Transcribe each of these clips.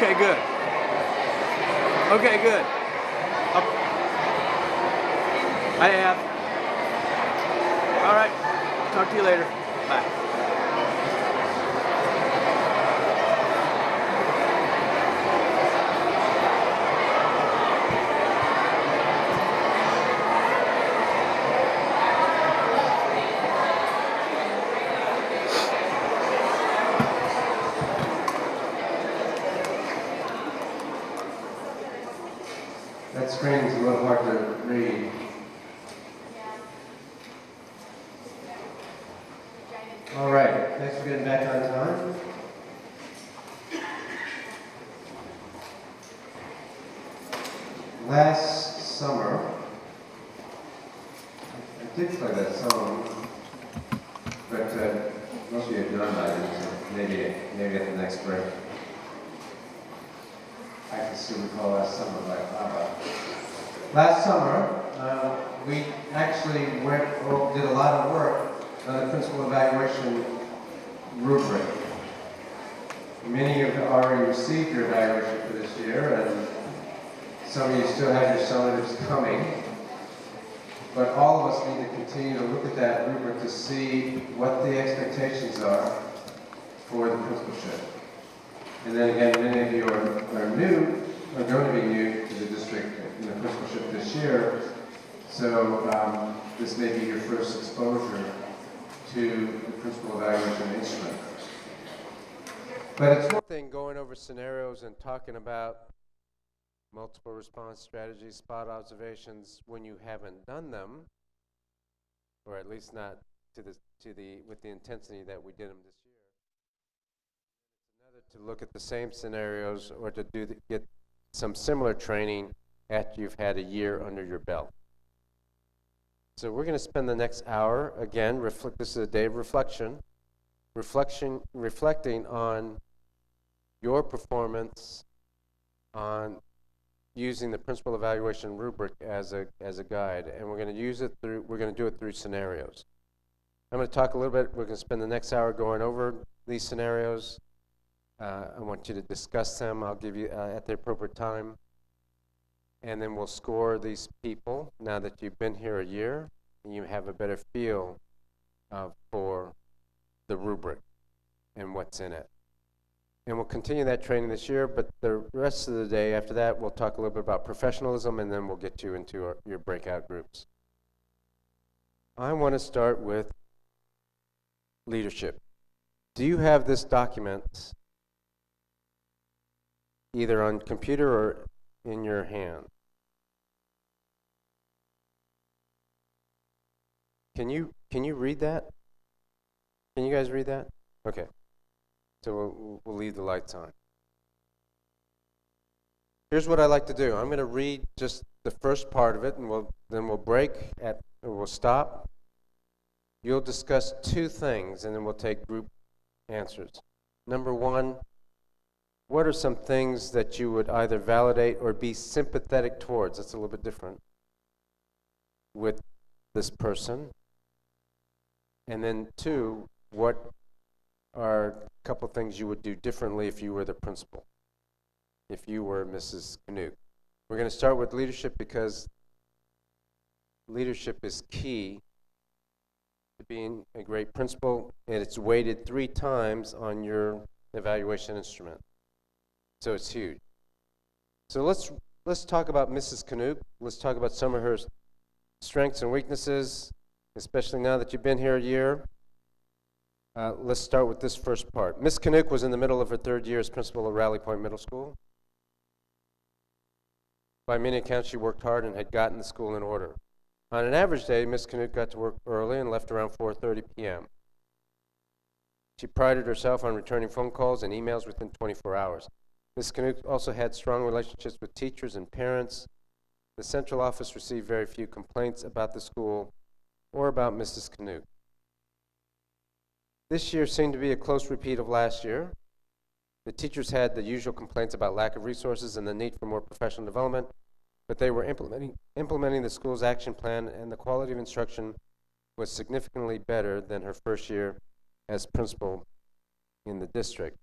Okay, good. Okay, good. Up. I have. All right. Talk to you later. Bye. That screen's a little hard to read. All right, thanks for getting back on time. Last summer, I did play that song, but most of you have done that, so maybe at the next break. I can still recall last summer by ABBA. Last summer, we actually did a lot of work on the principal evaluation rubric. Many of you already received your evaluation for this year, and some of you still have your summatives coming. But all of us need to continue to look at that rubric to see what the expectations are for the principalship. And then again, many of you are going to be new to the district in the principalship this year. So this may be your first exposure to the principal evaluation instrument. But it's one thing going over scenarios and talking about multiple response strategies, spot observations when you haven't done them, or at least not with the intensity that we did them this year. It's another to look at the same scenarios or to get some similar training after you've had a year under your belt. So we're going to spend the next hour, again, this is a day of reflecting on your performance on using the principal evaluation rubric as a guide, and we're going to do it through scenarios. I'm going to talk a little bit. We're going to spend the next hour going over these scenarios. I want you to discuss them. I'll give you at the appropriate time. And then we'll score these people now that you've been here a year and you have a better feel for the rubric and what's in it. And we'll continue that training this year, but the rest of the day after that, we'll talk a little bit about professionalism, and then we'll get you into your breakout groups. I want to start with leadership. Do you have this document either on computer or in your hand? Can you read that? Can you guys read that? Okay. So we'll leave the lights on. Here's what I like to do. I'm going to read just the first part of it, and then we'll break we'll stop. You'll discuss two things, and then we'll take group answers. Number one, what are some things that you would either validate or be sympathetic towards? That's a little bit different with this person. And then two, what are a couple things you would do differently if you were the principal, if you were Mrs. Knut? We're going to start with leadership because leadership is key to being a great principal, and it's weighted 3 times on your evaluation instrument. So it's huge. So let's talk about Mrs. Knut. Let's talk about some of her strengths and weaknesses, especially now that you've been here a year. Let's start with this first part. Miss Canuck was in the middle of her 3rd year as principal at Rally Point Middle School. By many accounts, she worked hard and had gotten the school in order. On an average day, Miss Canuck got to work early and left around 4:30 p.m. She prided herself on returning phone calls and emails within 24 hours. Miss Canuck also had strong relationships with teachers and parents. The central office received very few complaints about the school or about Mrs. Canuck. This year seemed to be a close repeat of last year. The teachers had the usual complaints about lack of resources and the need for more professional development, but they were implementing the school's action plan, and the quality of instruction was significantly better than her first year as principal in the district.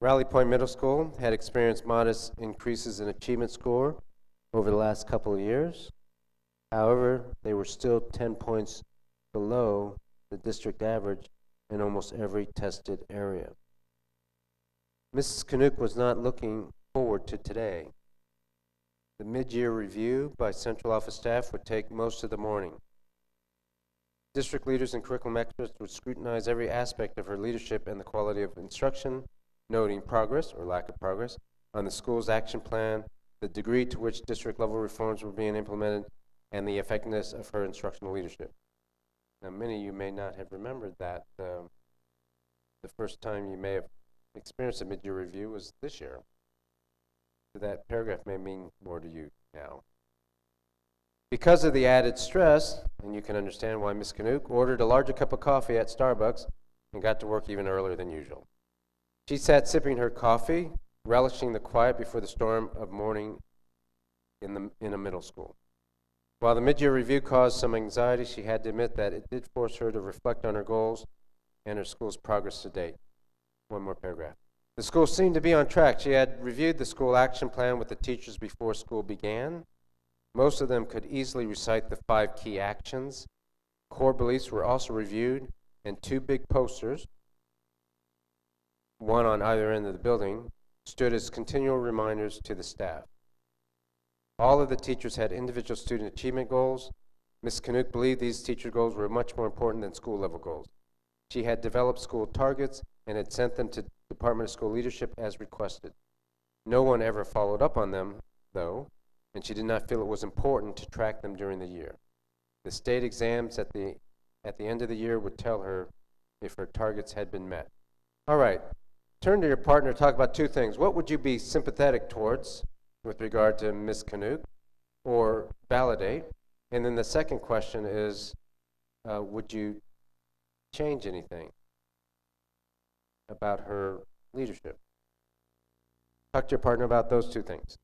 Rally Point Middle School had experienced modest increases in achievement score over the last couple of years. However, they were still 10 points below the district average in almost every tested area. Mrs. Canuck was not looking forward to today. The mid-year review by central office staff would take most of the morning. District leaders and curriculum experts would scrutinize every aspect of her leadership and the quality of instruction, noting progress or lack of progress on the school's action plan, the degree to which district level reforms were being implemented, and the effectiveness of her instructional leadership. Now, many of you may not have remembered that the first time you may have experienced a mid-year review was this year. So that paragraph may mean more to you now. Because of the added stress, and you can understand why Ms. Canuck ordered a larger cup of coffee at Starbucks and got to work even earlier than usual. She sat sipping her coffee, relishing the quiet before the storm of morning in a middle school. While the mid-year review caused some anxiety, she had to admit that it did force her to reflect on her goals and her school's progress to date. One more paragraph. The school seemed to be on track. She had reviewed the school action plan with the teachers before school began. Most of them could easily recite the 5 key actions. Core beliefs were also reviewed, and 2 big posters, one on either end of the building, stood as continual reminders to the staff. All of the teachers had individual student achievement goals. Ms. Canuck believed these teacher goals were much more important than school level goals. She had developed school targets and had sent them to Department of School Leadership as requested. No one ever followed up on them, though, and she did not feel it was important to track them during the year. The state exams at the end of the year would tell her if her targets had been met. All right, turn to your partner, talk about 2 things. What would you be sympathetic towards with regard to Ms. Canuck, or validate? And then the second question is, would you change anything about her leadership? Talk to your partner about those 2 things.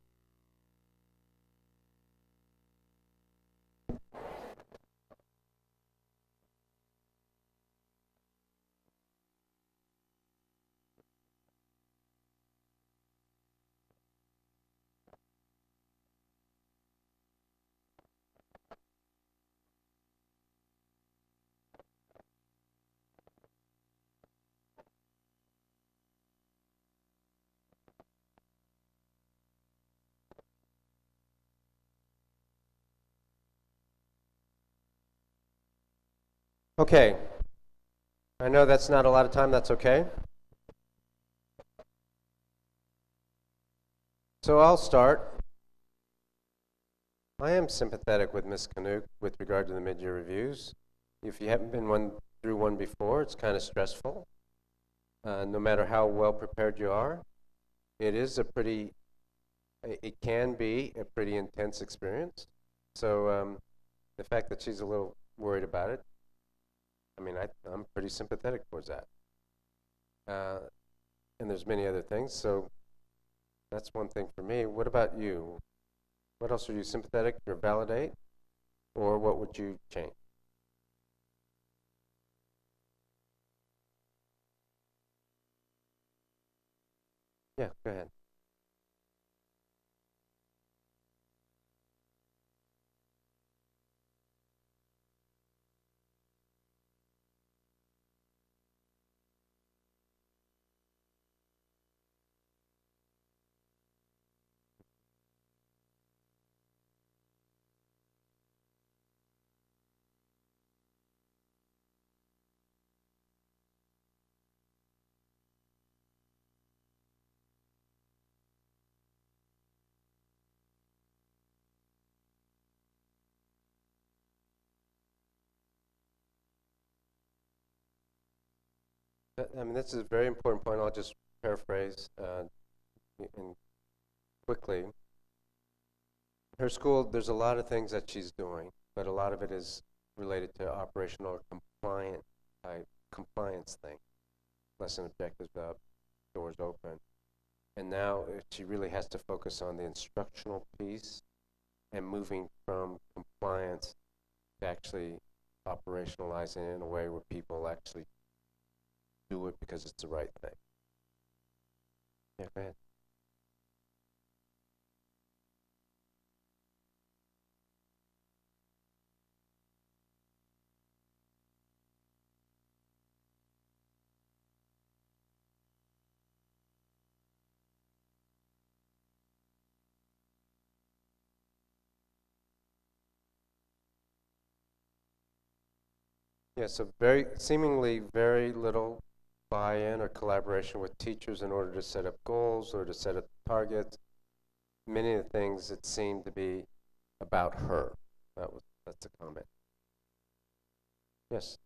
Okay, I know that's not a lot of time, that's okay. So I'll start. I am sympathetic with Ms. Canuck with regard to the mid-year reviews. If you haven't been through one before, it's kind of stressful. No matter how well prepared you are, it can be a pretty intense experience. So the fact that she's a little worried about it, I mean, I'm pretty sympathetic towards that. And there's many other things, so that's one thing for me. What about you? What else are you sympathetic or validate? Or what would you change? Yeah, go ahead. I mean, this is a very important point. I'll just paraphrase and quickly. Her school, there's a lot of things that she's doing, but a lot of it is related to operational or compliance thing. Lesson objectives up, doors open. And now she really has to focus on the instructional piece and moving from compliance to actually operationalizing it in a way where people actually do it because it's the right thing. Yeah, go ahead. Yeah, so seemingly very little buy-in or collaboration with teachers in order to set up goals or to set up targets. Many of the things that seemed to be about her. That's a comment. Yes.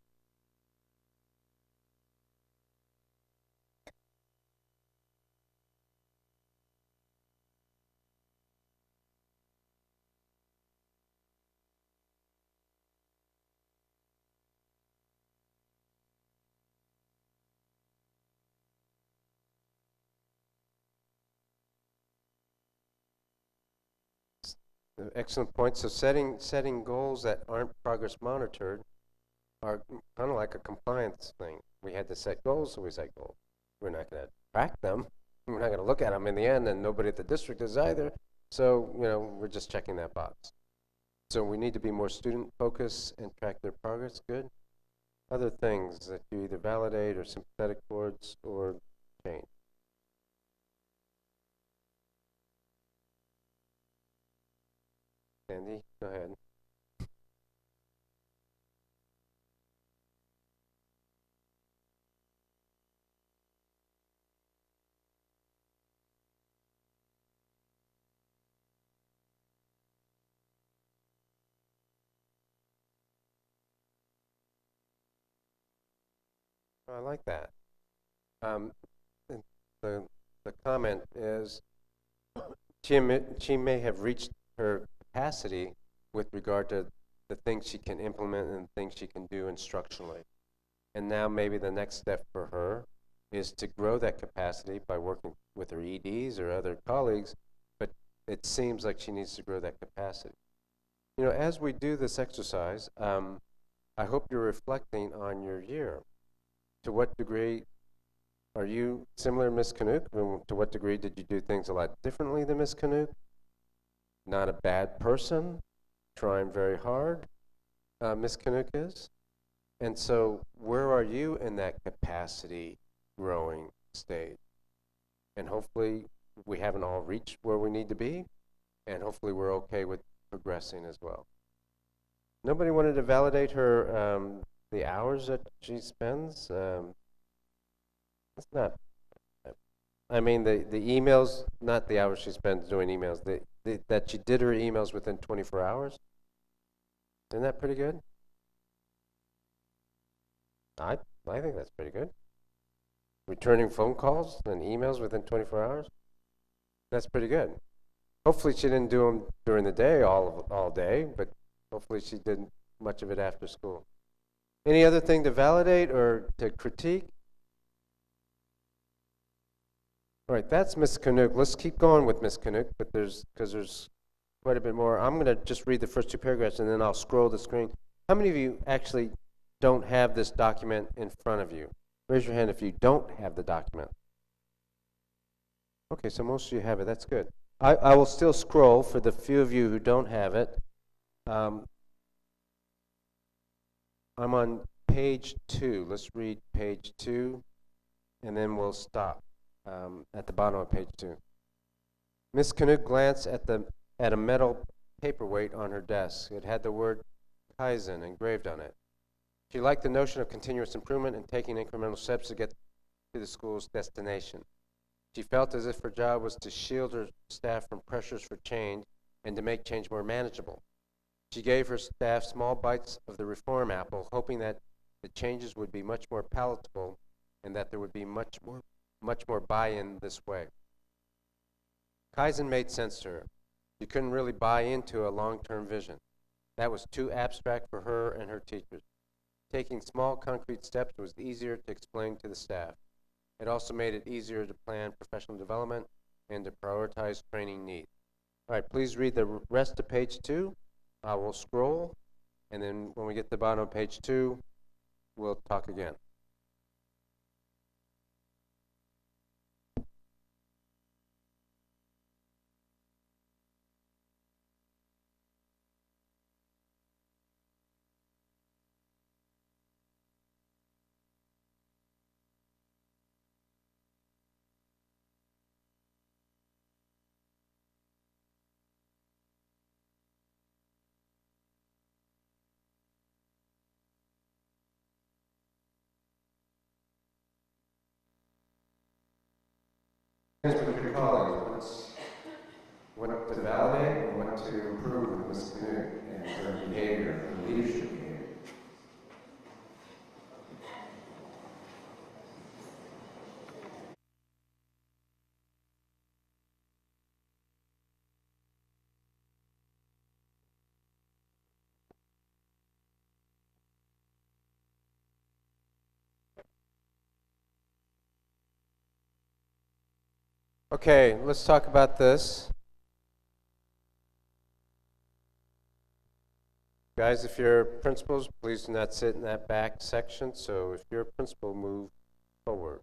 Excellent point. So setting goals that aren't progress monitored are kind of like a compliance thing. We had to set goals, so we set goals. We're not going to track them. We're not going to look at them in the end, and nobody at the district is either. So, we're just checking that box. So we need to be more student focused and track their progress. Good. Other things that you either validate or sympathetic towards or change. Sandy, go ahead. I like that. Um, and the comment is she may have reached her capacity with regard to the things she can implement and things she can do instructionally. And now maybe the next step for her is to grow that capacity by working with her EDs or other colleagues, but it seems like she needs to grow that capacity. As we do this exercise, I hope you're reflecting on your year. To what degree are you similar, Ms. Canuck? To what degree did you do things a lot differently than Ms. Canuck? Not a bad person, trying very hard, Ms. Canuck is. And so where are you in that capacity growing stage? And hopefully we haven't all reached where we need to be, and hopefully we're okay with progressing as well. Nobody wanted to validate her, the hours that she spends? It's not, I mean, the emails, not the hours she spends doing emails, that she did her emails within 24 hours. Isn't that pretty good? I think that's pretty good. Returning phone calls and emails within 24 hours? That's pretty good. Hopefully she didn't do them during the day all day, but hopefully she did much of it after school. Any other thing to validate or to critique? All right, that's Ms. Canuck. Let's keep going with Ms. Canuck, but there's quite a bit more. I'm going to just read the first two paragraphs and then I'll scroll the screen. How many of you actually don't have this document in front of you? Raise your hand if you don't have the document. Okay, so most of you have it. That's good. I will still scroll for the few of you who don't have it. I'm on page 2. Let's read page 2, and then we'll stop at the bottom of page 2. Miss Canuck glanced at a metal paperweight on her desk. It had the word Kaizen engraved on it. She liked the notion of continuous improvement and taking incremental steps to get to the school's destination. She felt as if her job was to shield her staff from pressures for change and to make change more manageable. She gave her staff small bites of the reform apple, hoping that the changes would be much more palatable and that there would be much more buy-in this way. Kaizen made sense to her. She couldn't really buy into a long-term vision. That was too abstract for her and her teachers. Taking small concrete steps was easier to explain to the staff. It also made it easier to plan professional development and to prioritize training needs. All right, please read the rest of page 2. I will scroll, and then when we get to the bottom of page 2, we'll talk again. experience with your colleagues, what to validate and what to improve in Ms. Canute and her behavior, her leadership behavior. Okay, let's talk about this. Guys, if you're principals, please do not sit in that back section. So if you're a principal, move forward.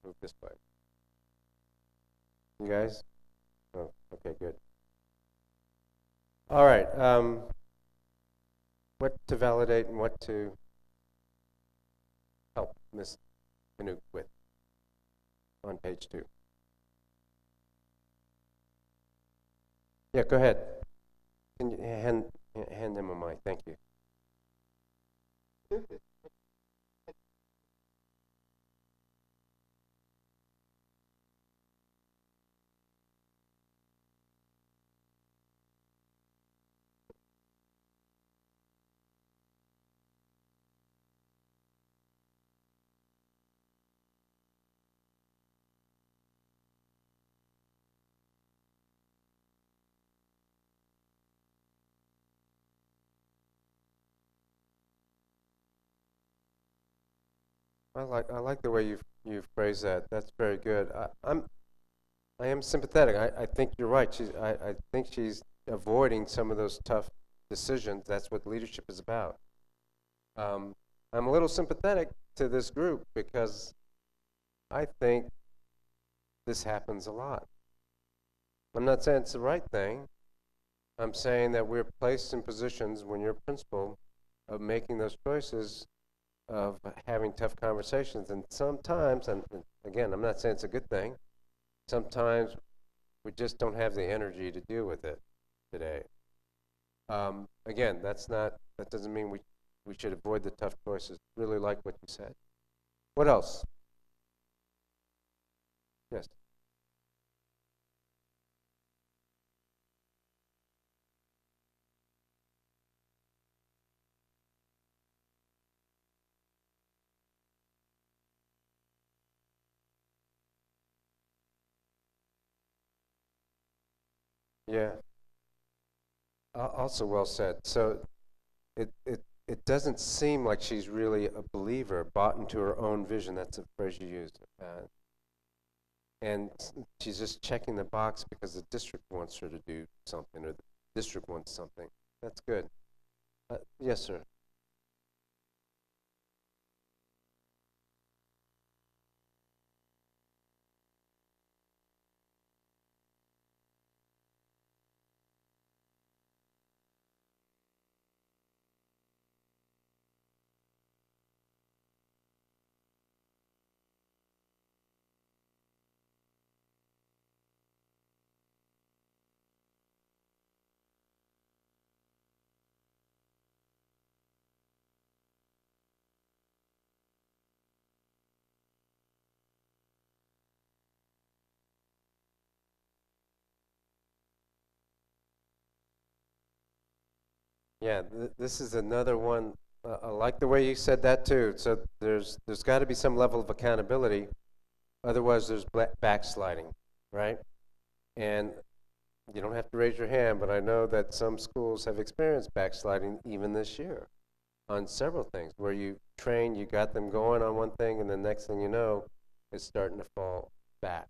Move this way. You guys? Oh, okay, good. All right. What to validate and what to help Ms. Canute with on page 2. Yeah, go ahead. Can you hand him a mic? Thank you. I like the way you phrase that. That's very good. I am sympathetic. I think you're right. I think she's avoiding some of those tough decisions. That's what leadership is about. I'm a little sympathetic to this group because I think this happens a lot. I'm not saying it's the right thing. I'm saying that we're placed in positions when you're a principal of making those choices, of having tough conversations, and sometimes, and again, I'm not saying it's a good thing, sometimes we just don't have the energy to deal with it today. Again, that doesn't mean we should avoid the tough choices. Really like what you said. What else? Yes. Yeah. Also well said. So it doesn't seem like she's really a believer, bought into her own vision. That's a phrase you used. And she's just checking the box because the district wants her to do something, or the district wants something. That's good. Yes, sir. Yeah, this is another one. I like the way you said that too. So there's got to be some level of accountability. Otherwise, there's backsliding, right? And you don't have to raise your hand, but I know that some schools have experienced backsliding even this year on several things where you train, you got them going on one thing, and the next thing you know, it's starting to fall back.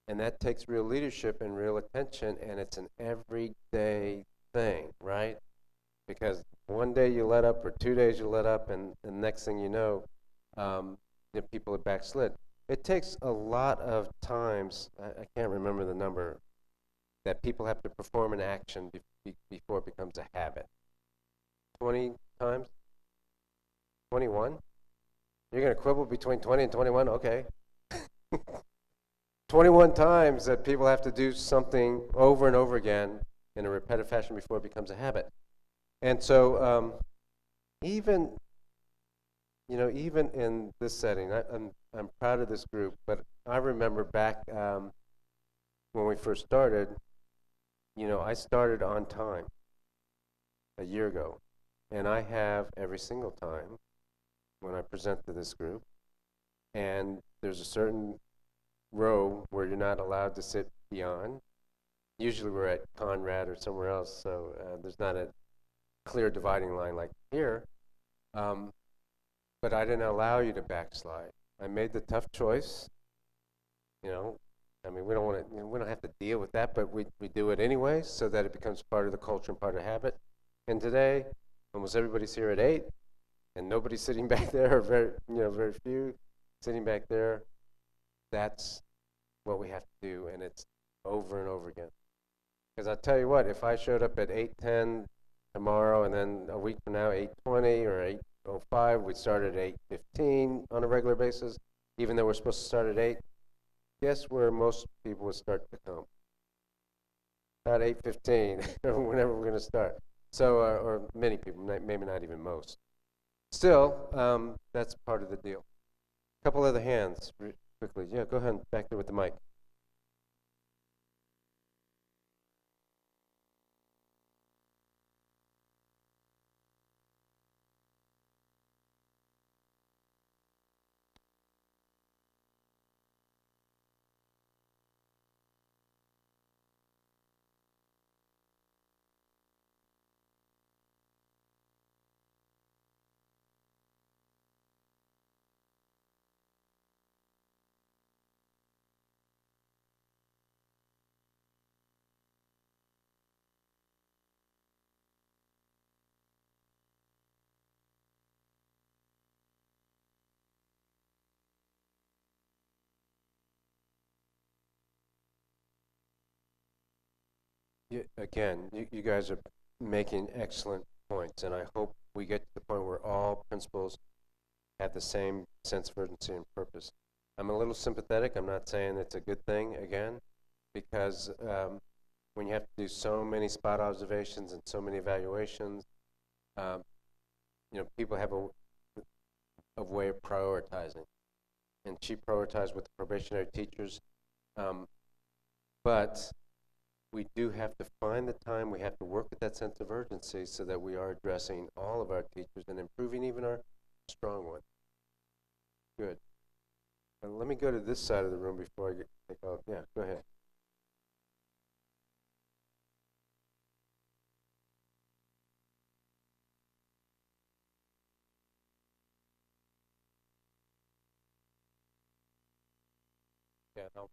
And that takes real leadership and real attention, and it's an everyday thing, right? Because one day you let up, or 2 days you let up, and the next thing you know, people are backslid. It takes a lot of times, I can't remember the number, that people have to perform an action before it becomes a habit. 20 times? 21? You're going to quibble between 20 and 21? Okay. 21 times that people have to do something over and over again in a repetitive fashion before it becomes a habit. And so even in this setting, I'm proud of this group, but I remember back when we first started, I started on time a year ago, and I have every single time when I present to this group, and there's a certain row where you're not allowed to sit beyond. Usually we're at Conrad or somewhere else, so there's not a clear dividing line like here. But I didn't allow you to backslide. I made the tough choice. I mean, we don't want to. We don't have to deal with that, but we do it anyway, so that it becomes part of the culture and part of the habit. And today, almost everybody's here at 8, and nobody's sitting back there, or very few sitting back there. That's what we have to do, and it's over and over again. Because I'll tell you what, if I showed up at 8:10 tomorrow, and then a week from now, 8:20 or 8:05, we'd start at 8:15 on a regular basis, even though we're supposed to start at 8, guess where most people would start to come? About 8:15, or whenever we're going to start. So, or many people, maybe not even most. Still, that's part of the deal. A couple other hands, quickly. Yeah, go ahead, back there with the mic. Again, you guys are making excellent points, and I hope we get to the point where all principals have the same sense of urgency and purpose. I'm a little sympathetic. I'm not saying it's a good thing, again, because when you have to do so many spot observations and so many evaluations, people have a way of prioritizing. And she prioritized with the probationary teachers, but we do have to find the time, we have to work with that sense of urgency so that we are addressing all of our teachers and improving even our strong ones. Good. Let me go to this side of the room before I take off. Yeah, go ahead. Yeah, no.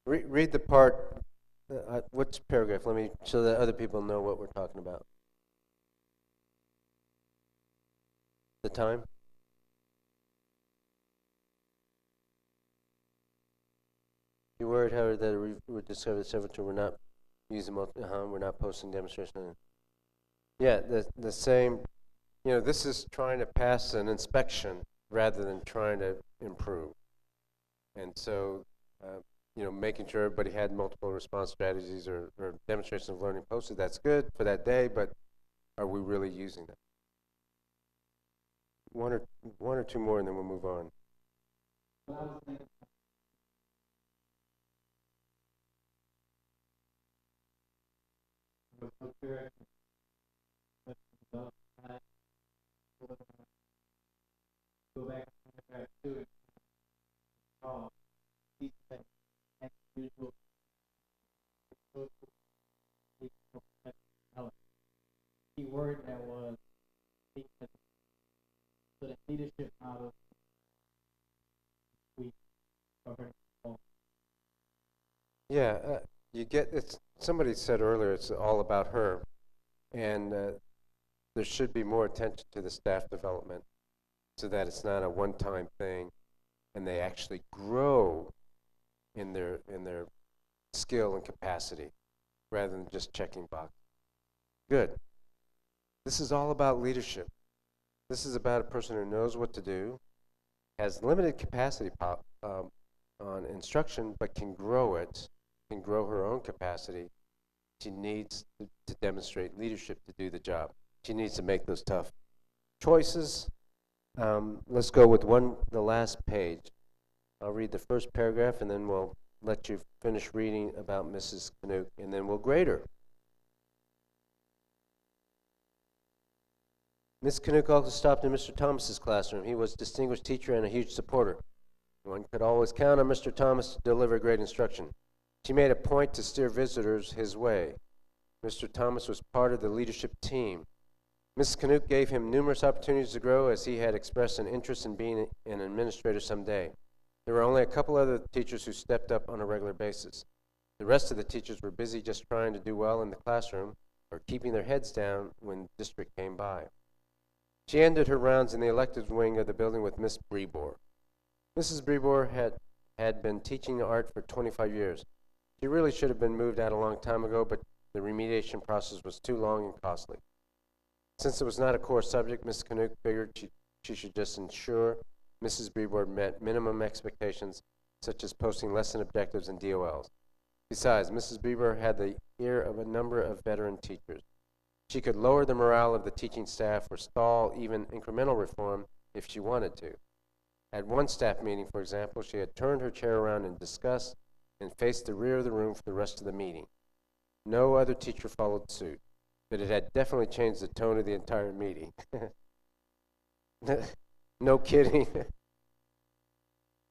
Read the part, which paragraph? Let me, so that other people know what we're talking about. The time? You worried, Howard, that we would discover the servitor we're not using we're not posting demonstration. Yeah, the same. This is trying to pass an inspection rather than trying to improve. And so, making sure everybody had multiple response strategies or demonstrations of learning posted, that's good for that day, but are we really using them? One or two more, and then we'll move on. Go back to it. Key word that was so the leadership model we covered. Yeah, you get it's. Somebody said earlier it's all about her, and there should be more attention to the staff development, so that it's not a one-time thing, and they actually grow in their skill and capacity, rather than just checking boxes. Good. This is all about leadership. This is about a person who knows what to do, has limited capacity, on instruction, but can grow it, can grow her own capacity. She needs to demonstrate leadership to do the job. She needs to make those tough choices. Let's go with the last page. I'll read the first paragraph, and then we'll let you finish reading about Mrs. Canuck, and then we'll grade her. Miss Canuck also stopped in Mr. Thomas's classroom. He was a distinguished teacher and a huge supporter. One could always count on Mr. Thomas to deliver great instruction. She made a point to steer visitors his way. Mr. Thomas was part of the leadership team. Mrs. Canuck gave him numerous opportunities to grow, as he had expressed an interest in being an administrator someday. There were only a couple other teachers who stepped up on a regular basis. The rest of the teachers were busy just trying to do well in the classroom or keeping their heads down when district came by. She ended her rounds in the electives wing of the building with Miss Brebor. Mrs. Brebor had been teaching art for 25 years. She really should have been moved out a long time ago, but the remediation process was too long and costly. Since it was not a core subject, Ms. Canuck figured she should just ensure Mrs. Brebor met minimum expectations, such as posting lesson objectives and DOLs. Besides, Mrs. Brebor had the ear of a number of veteran teachers. She could lower the morale of the teaching staff or stall even incremental reform if she wanted to. At one staff meeting, for example, she had turned her chair around in disgust and faced the rear of the room for the rest of the meeting. No other teacher followed suit, but it had definitely changed the tone of the entire meeting. No kidding.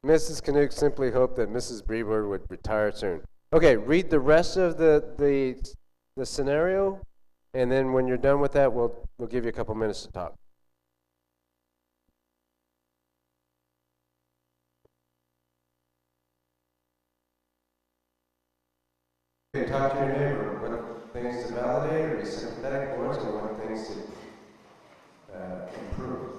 Mrs. Canuck simply hoped that Mrs. Brebor would retire soon. Okay, read the rest of the scenario, and then when you're done with that, we'll give you a couple minutes to talk. Okay, talk to your neighbor. What things to validate or be sympathetic towards, and what things to improve.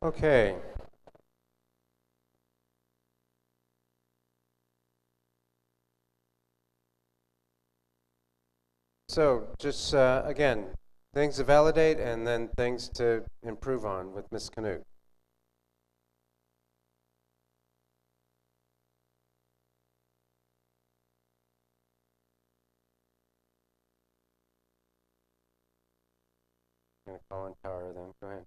Okay. So just, again, things to validate and then things to improve on with Ms. Canuck. I'm going to call on Tara then. Go ahead.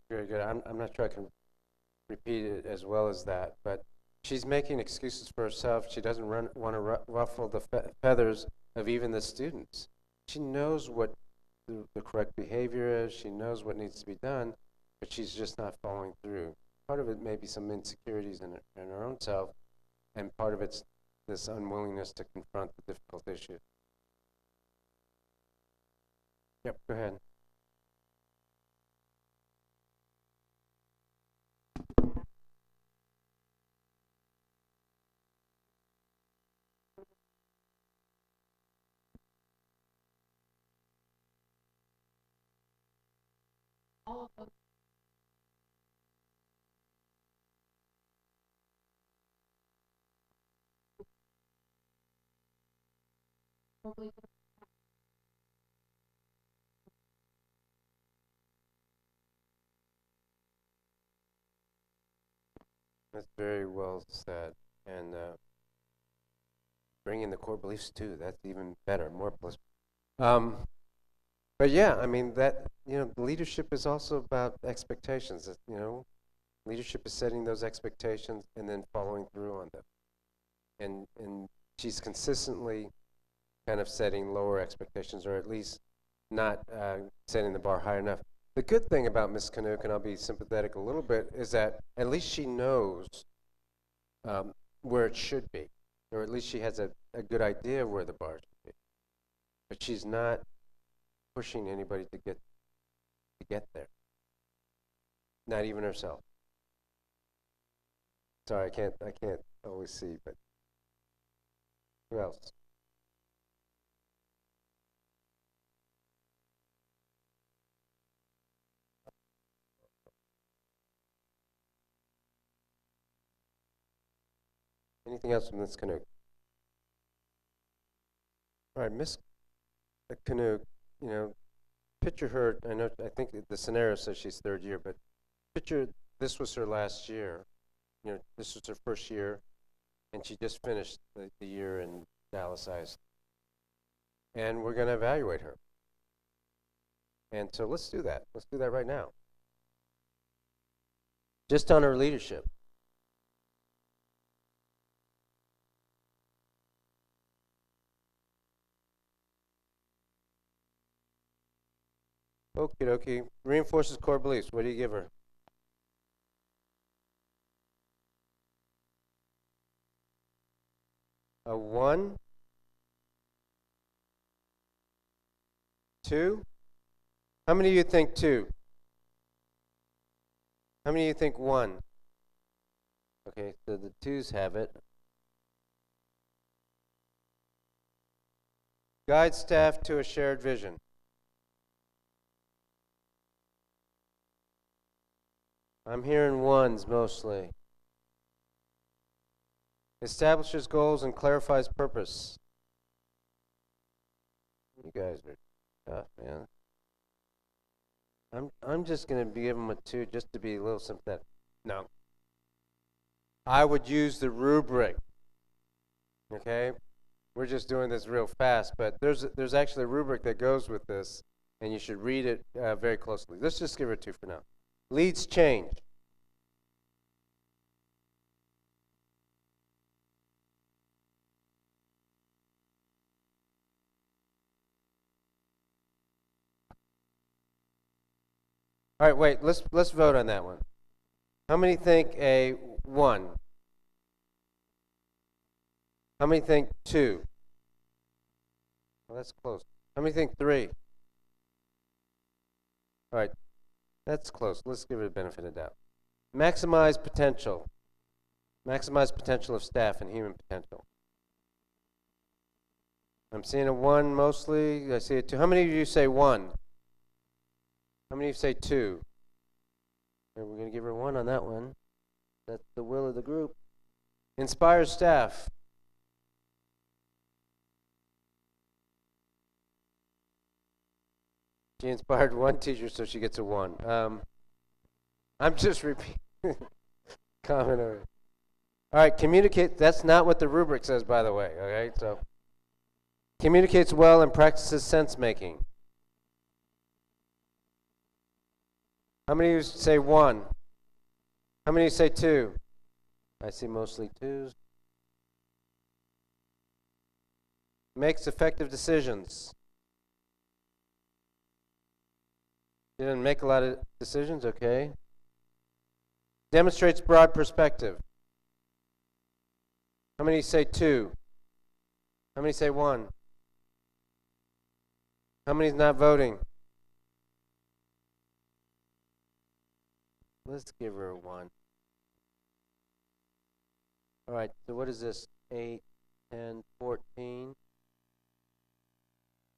Very good. I'm not sure I can repeat it as well as that, but she's making excuses for herself. She doesn't want to ruffle the feathers of even the students. She knows what the correct behavior is. She knows what needs to be done, but she's just not following through. Part of it may be some insecurities in her own self, and part of it's this unwillingness to confront the difficult issue. Yep, go ahead. All of those. Probably. That's very well said. And bringing the core beliefs too, that's even better, more plus. But yeah, I mean, that, leadership is also about expectations. Leadership is setting those expectations and then following through on them. And she's consistently kind of setting lower expectations, or at least not setting the bar high enough. The good thing about Miss Canuck, and I'll be sympathetic a little bit, is that at least she knows where it should be, or at least she has a good idea of where the bar should be. But she's not pushing anybody to get there. Not even herself. Sorry, I can't always see, but who else? Anything else from Miss Canuck? All right, Miss Canuck, you know, picture her, I think the scenario says she's third year, but picture this was her last year. You know, this was her first year, and she just finished the year in Dallas ISD. And we're going to evaluate her. And so let's do that. Let's do that right now. Just on her leadership. Okie dokie. Reinforces core beliefs. What do you give her? A 1? 2? How many of you think 2? How many of you think 1? Okay, so the 2s have it. Guide staff to a shared vision. I'm hearing 1s mostly. Establishes goals and clarifies purpose. You guys are tough, man. I'm just going to give them a 2 just to be a little sympathetic. No. I would use the rubric. Okay? We're just doing this real fast, but there's actually a rubric that goes with this, and you should read it very closely. Let's just give her a 2 for now. Leads change. All right, wait, let's vote on that one. How many think a 1? How many think 2? Well, that's close. How many think 3? All right, that's close. Let's give it a benefit of doubt. Maximize potential. Maximize potential of staff and human potential. I'm seeing a 1 mostly. I see a 2. How many of you say 1? How many of you say 2? And we're going to give her 1 on that one. That's the will of the group. Inspire staff. She inspired 1 teacher, so she gets a 1. I'm just repeating. Comment over. All right, communicate. That's not what the rubric says, by the way. Okay, so communicates well and practices sense making. How many of you say 1? How many of you say 2? I see mostly 2s. Makes effective decisions. You didn't make a lot of decisions, okay. Demonstrates broad perspective. How many say 2? How many say 1? How many's not voting? Let's give her a 1. All right, so what is this? 8, 10, 14.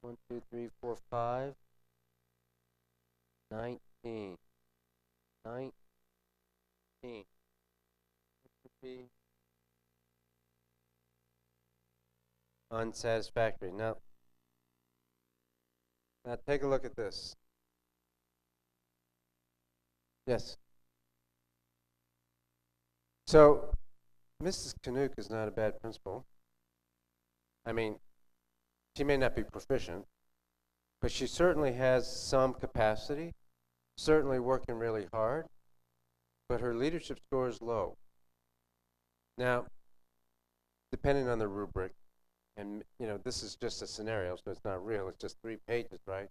1, 2, 3, 4, 5. 19. 19. Unsatisfactory. Now take a look at this. Yes. So, Mrs. Canuck is not a bad principal. I mean, she may not be proficient, but she certainly has some capacity, certainly working really hard, but her leadership score is low. Now, depending on the rubric, and you know, this is just a scenario, so it's not real, it's just 3 pages, right?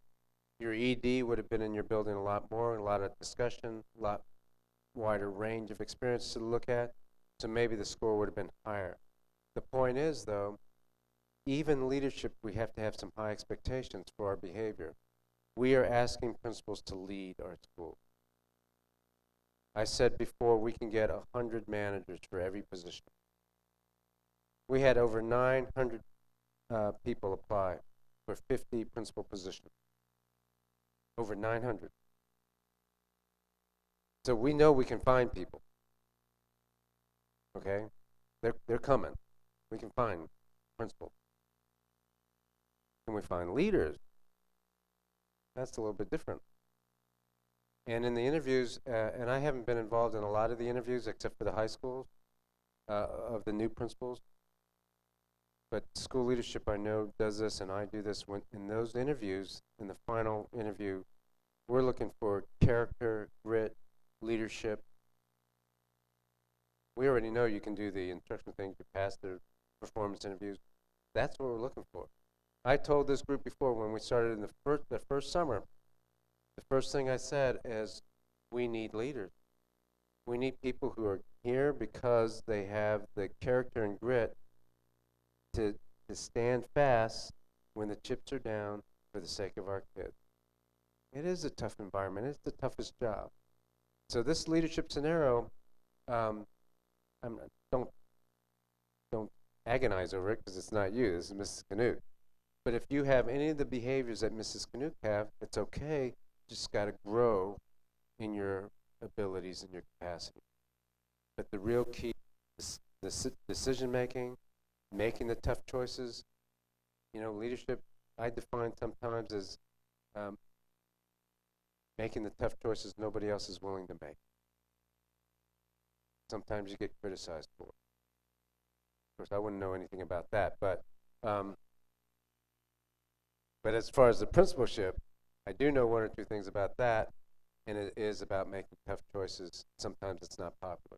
Your ED would have been in your building a lot more, a lot of discussion, a lot wider range of experience to look at, so maybe the score would have been higher. The point is, though, even leadership, we have to have some high expectations for our behavior. We are asking principals to lead our school. I said before, we can get 100 managers for every position. We had over 900 people apply for 50 principal positions. Over 900. So we know we can find people. Okay? They're coming. We can find principals. Can we find leaders? That's a little bit different. And in the interviews, and I haven't been involved in a lot of the interviews except for the high schools of the new principals, but school leadership I know does this, and I do this. When in those interviews, in the final interview, we're looking for character, grit, leadership. We already know you can do the instructional things, you pass the performance interviews. That's what we're looking for. I told this group before when we started in the first summer, the first thing I said is, we need leaders. We need people who are here because they have the character and grit to stand fast when the chips are down for the sake of our kids. It is a tough environment. It's the toughest job. So this leadership scenario, don't agonize over it because it's not you. This is Mrs. Canute. But if you have any of the behaviors that Mrs. Canute have, it's okay. Just got to grow in your abilities and your capacity. But the real key is the decision making, making the tough choices. You know, leadership I define sometimes as making the tough choices nobody else is willing to make. Sometimes you get criticized for it. Of course, I wouldn't know anything about that, but as far as the principalship, I do know one or two things about that, and it is about making tough choices. Sometimes it's not popular.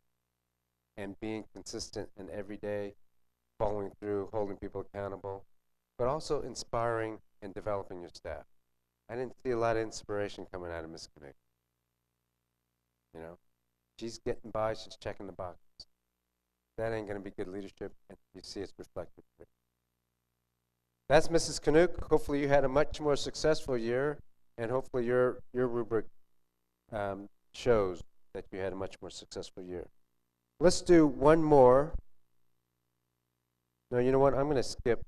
And being consistent and every day, following through, holding people accountable, but also inspiring and developing your staff. I didn't see a lot of inspiration coming out of Ms. Canute. You know, she's getting by, she's checking the boxes. That ain't going to be good leadership, and you see it's reflected here. That's Mrs. Canute. Hopefully you had a much more successful year, and hopefully your rubric shows that you had a much more successful year. Let's do one more. No, you know what? I'm going to skip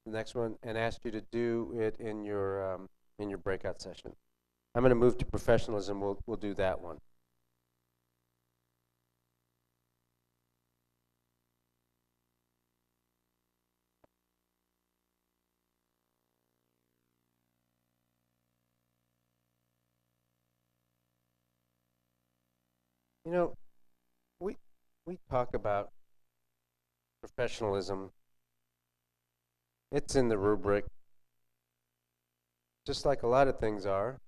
the next one and ask you to do it in your breakout session. I'm going to move to professionalism. We'll do that one. You know, we talk about professionalism. It's in the rubric, just like a lot of things are.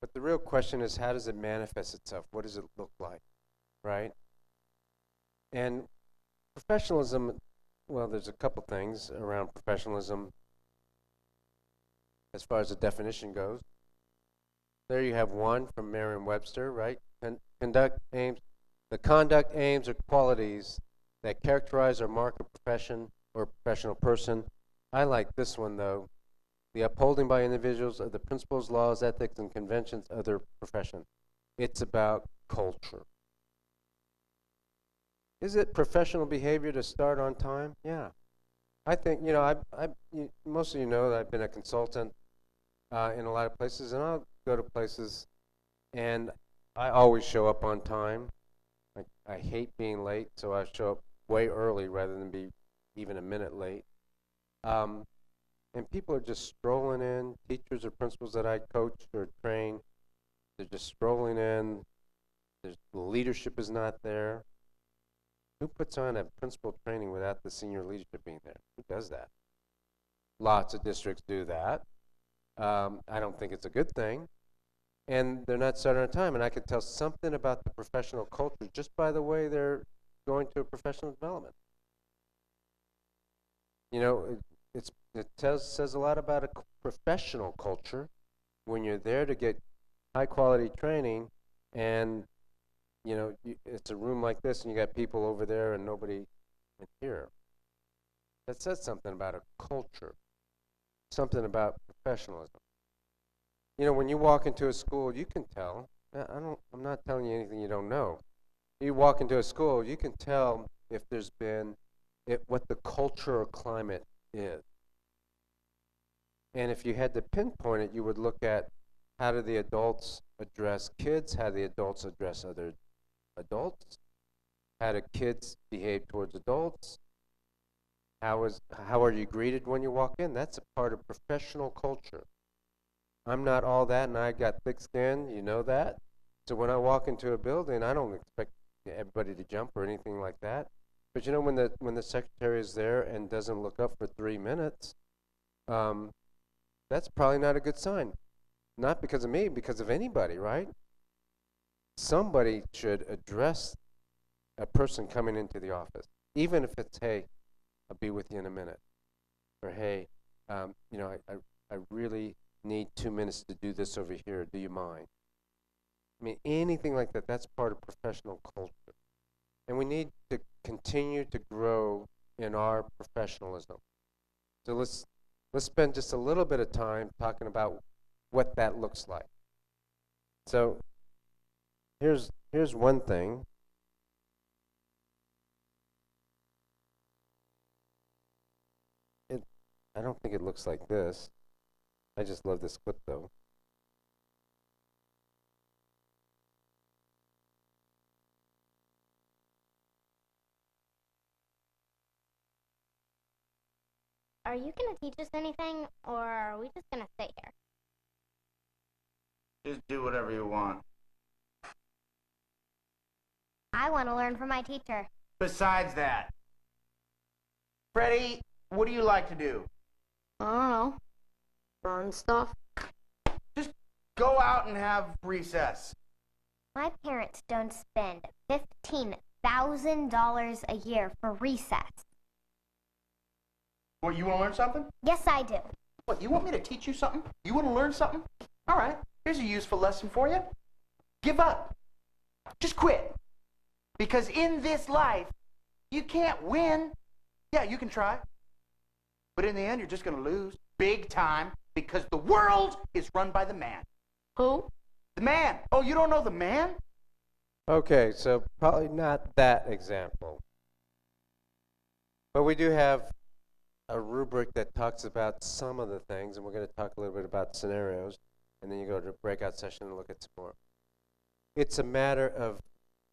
But the real question is, how does it manifest itself? What does it look like, right? And professionalism, well, there's a couple things around professionalism as far as the definition goes. There you have one from Merriam-Webster, right? The conduct, aims, or qualities that characterize or mark a profession or professional person. I like this one, though. The upholding by individuals of the principles, laws, ethics, and conventions of their profession. It's about culture. Is it professional behavior to start on time? Yeah. I think, you know, most of you know that I've been a consultant in a lot of places, and I'll go to places, and I always show up on time. I hate being late, so I show up way early rather than be even a minute late. And people are just strolling in. Teachers or principals that I coach or train, they're just strolling in. The leadership is not there. Who puts on a principal training without the senior leadership being there? Who does that? Lots of districts do that. I don't think it's a good thing. And they're not starting on time. And I could tell something about the professional culture just by the way they're going to a professional development. You know, it says a lot about a professional culture when you're there to get high quality training, and it's a room like this and you got people over there and nobody in here. That says something about a culture, something about professionalism. When you walk into a school, you can tell. I'm not telling you anything you don't know. You walk into a school, you can tell if there's been what the culture or climate is. And if you had to pinpoint it, you would look at how do the adults address kids, how do the adults address other adults, how do kids behave towards adults, how are you greeted when you walk in? That's a part of professional culture. I'm not all that, and I got thick skin, you know that. So when I walk into a building, I don't expect everybody to jump or anything like that. But when the secretary is there and doesn't look up for 3 minutes, that's probably not a good sign. Not because of me, because of anybody, right? Somebody should address a person coming into the office, even if it's, hey, I'll be with you in a minute. Or, hey, I really need 2 minutes to do this over here. Do you mind? I mean, anything like that, that's part of professional culture. And we need to continue to grow in our professionalism. So let's spend just a little bit of time talking about what that looks like. So here's one thing. I don't think it looks like this. I just love this clip though. Are you going to teach us anything, or are we just going to sit here? Just do whatever you want. I want to learn from my teacher. Besides that, Freddie, what do you like to do? I don't know. Burn stuff. Just go out and have recess. My parents don't spend $15,000 a year for recess. What, you want to learn something? Yes, I do. What, you want me to teach you something? You want to learn something? All right, here's a useful lesson for you. Give up. Just quit. Because in this life, you can't win. Yeah, you can try. But in the end, you're just going to lose big time because the world is run by the man. Who? The man. Oh, you don't know the man? Okay, so probably not that example. But we do have a rubric that talks about some of the things, and we're going to talk a little bit about scenarios, and then you go to a breakout session and look at some more. It's a matter of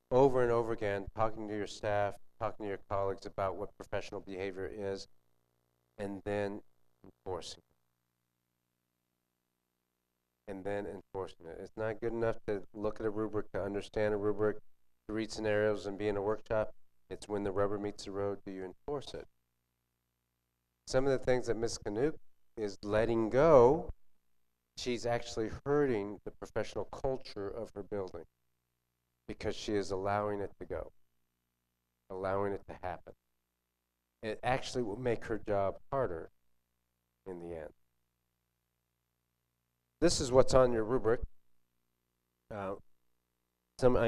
over and over again talking to your staff, talking to your colleagues about what professional behavior is, and then enforcing it. And then enforcing it. It's not good enough to look at a rubric, to understand a rubric, to read scenarios and be in a workshop. It's when the rubber meets the road, do you enforce it? Some of the things that Ms. Canuck is letting go, she's actually hurting the professional culture of her building because she is allowing it to go, allowing it to happen. It actually will make her job harder in the end. This is what's on your rubric. I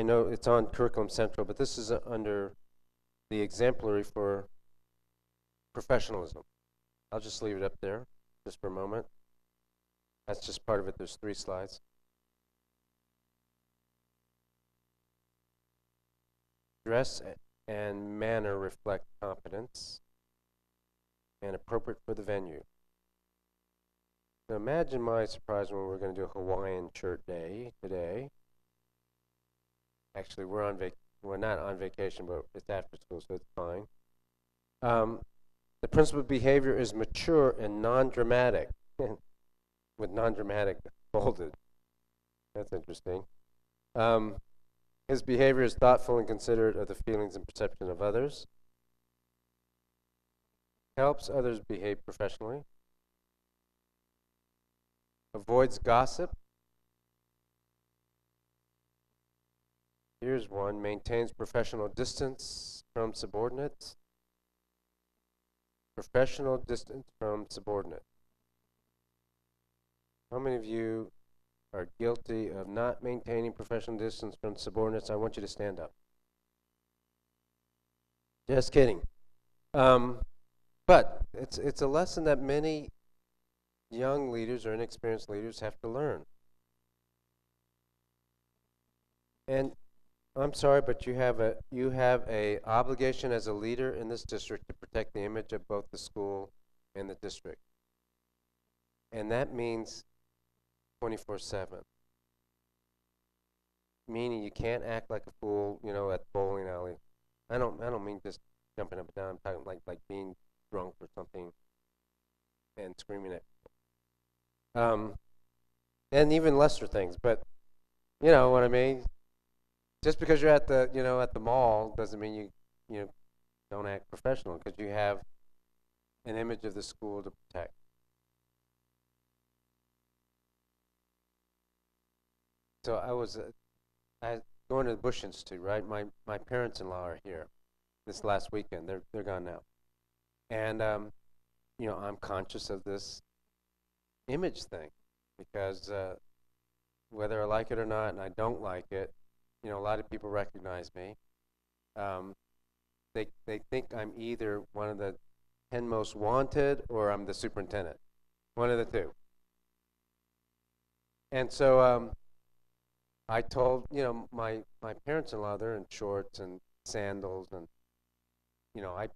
know it's on Curriculum Central, but this is under the exemplary for professionalism. I'll just leave it up there just for a moment. That's just part of it. There's 3 slides. Dress and manner reflect competence and appropriate for the venue. Now imagine my surprise when we're going to do a Hawaiian shirt day today. Actually, we're not on vacation, but it's after school, so it's fine. The principal behavior is mature and non-dramatic, with non-dramatic bolded. That's interesting. His behavior is thoughtful and considerate of the feelings and perception of others. Helps others behave professionally. Avoids gossip. Here's one. Maintains professional distance from subordinates. Professional distance from subordinate. How many of you are guilty of not maintaining professional distance from subordinates, I want you to stand up. Just kidding. But it's a lesson that many young leaders or inexperienced leaders have to learn. And I'm sorry, but you have a obligation as a leader in this district to protect the image of both the school and the district. And that means 24/7. Meaning you can't act like a fool, you know, at the bowling alley. I don't mean just jumping up and down. I'm talking like being drunk or something and screaming at people. And even lesser things, but you know what I mean? Just because you're at the mall doesn't mean you don't act professional, because you have an image of the school to protect. So I was going to the Bush Institute, right? My parents-in-law are here this last weekend. They're gone now, and you know, I'm conscious of this image thing, because whether I like it or not, and I don't like it, you know, a lot of people recognize me. They think I'm either one of the 10 most wanted or I'm the superintendent, one of the two. And so I told, you know, my parents-in-law, they're in shorts and sandals, and you know, I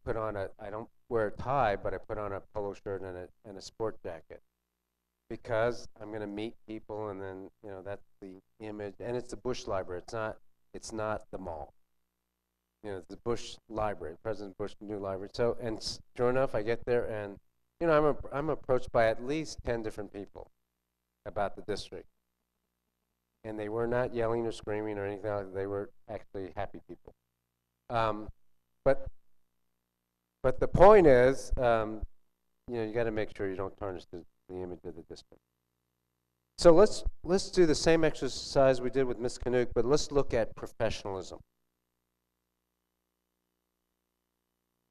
don't wear a tie, but I put on a polo shirt and a sport jacket, because I'm going to meet people, and then, you know, that's the image. And it's the Bush Library. It's not the mall. You know, it's the Bush Library, President Bush new library. So, and sure enough, I get there, and you know, I'm approached by at least 10 different people about the district, and they were not yelling or screaming or anything like that. They were actually happy people. But the point is, you know, you got to make sure you don't tarnish the image of the district. So let's do the same exercise we did with Ms. Canuck, but let's look at professionalism.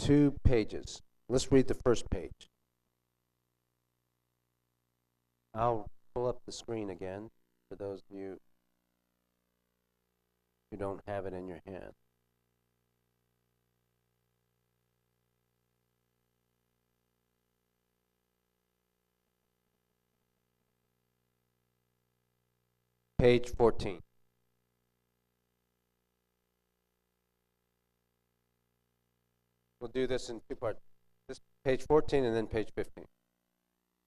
2 pages. Let's read the first page. I'll pull up the screen again for those of you who don't have it in your hand. Page 14. We'll do this in 2 parts. This page 14 and then page 15.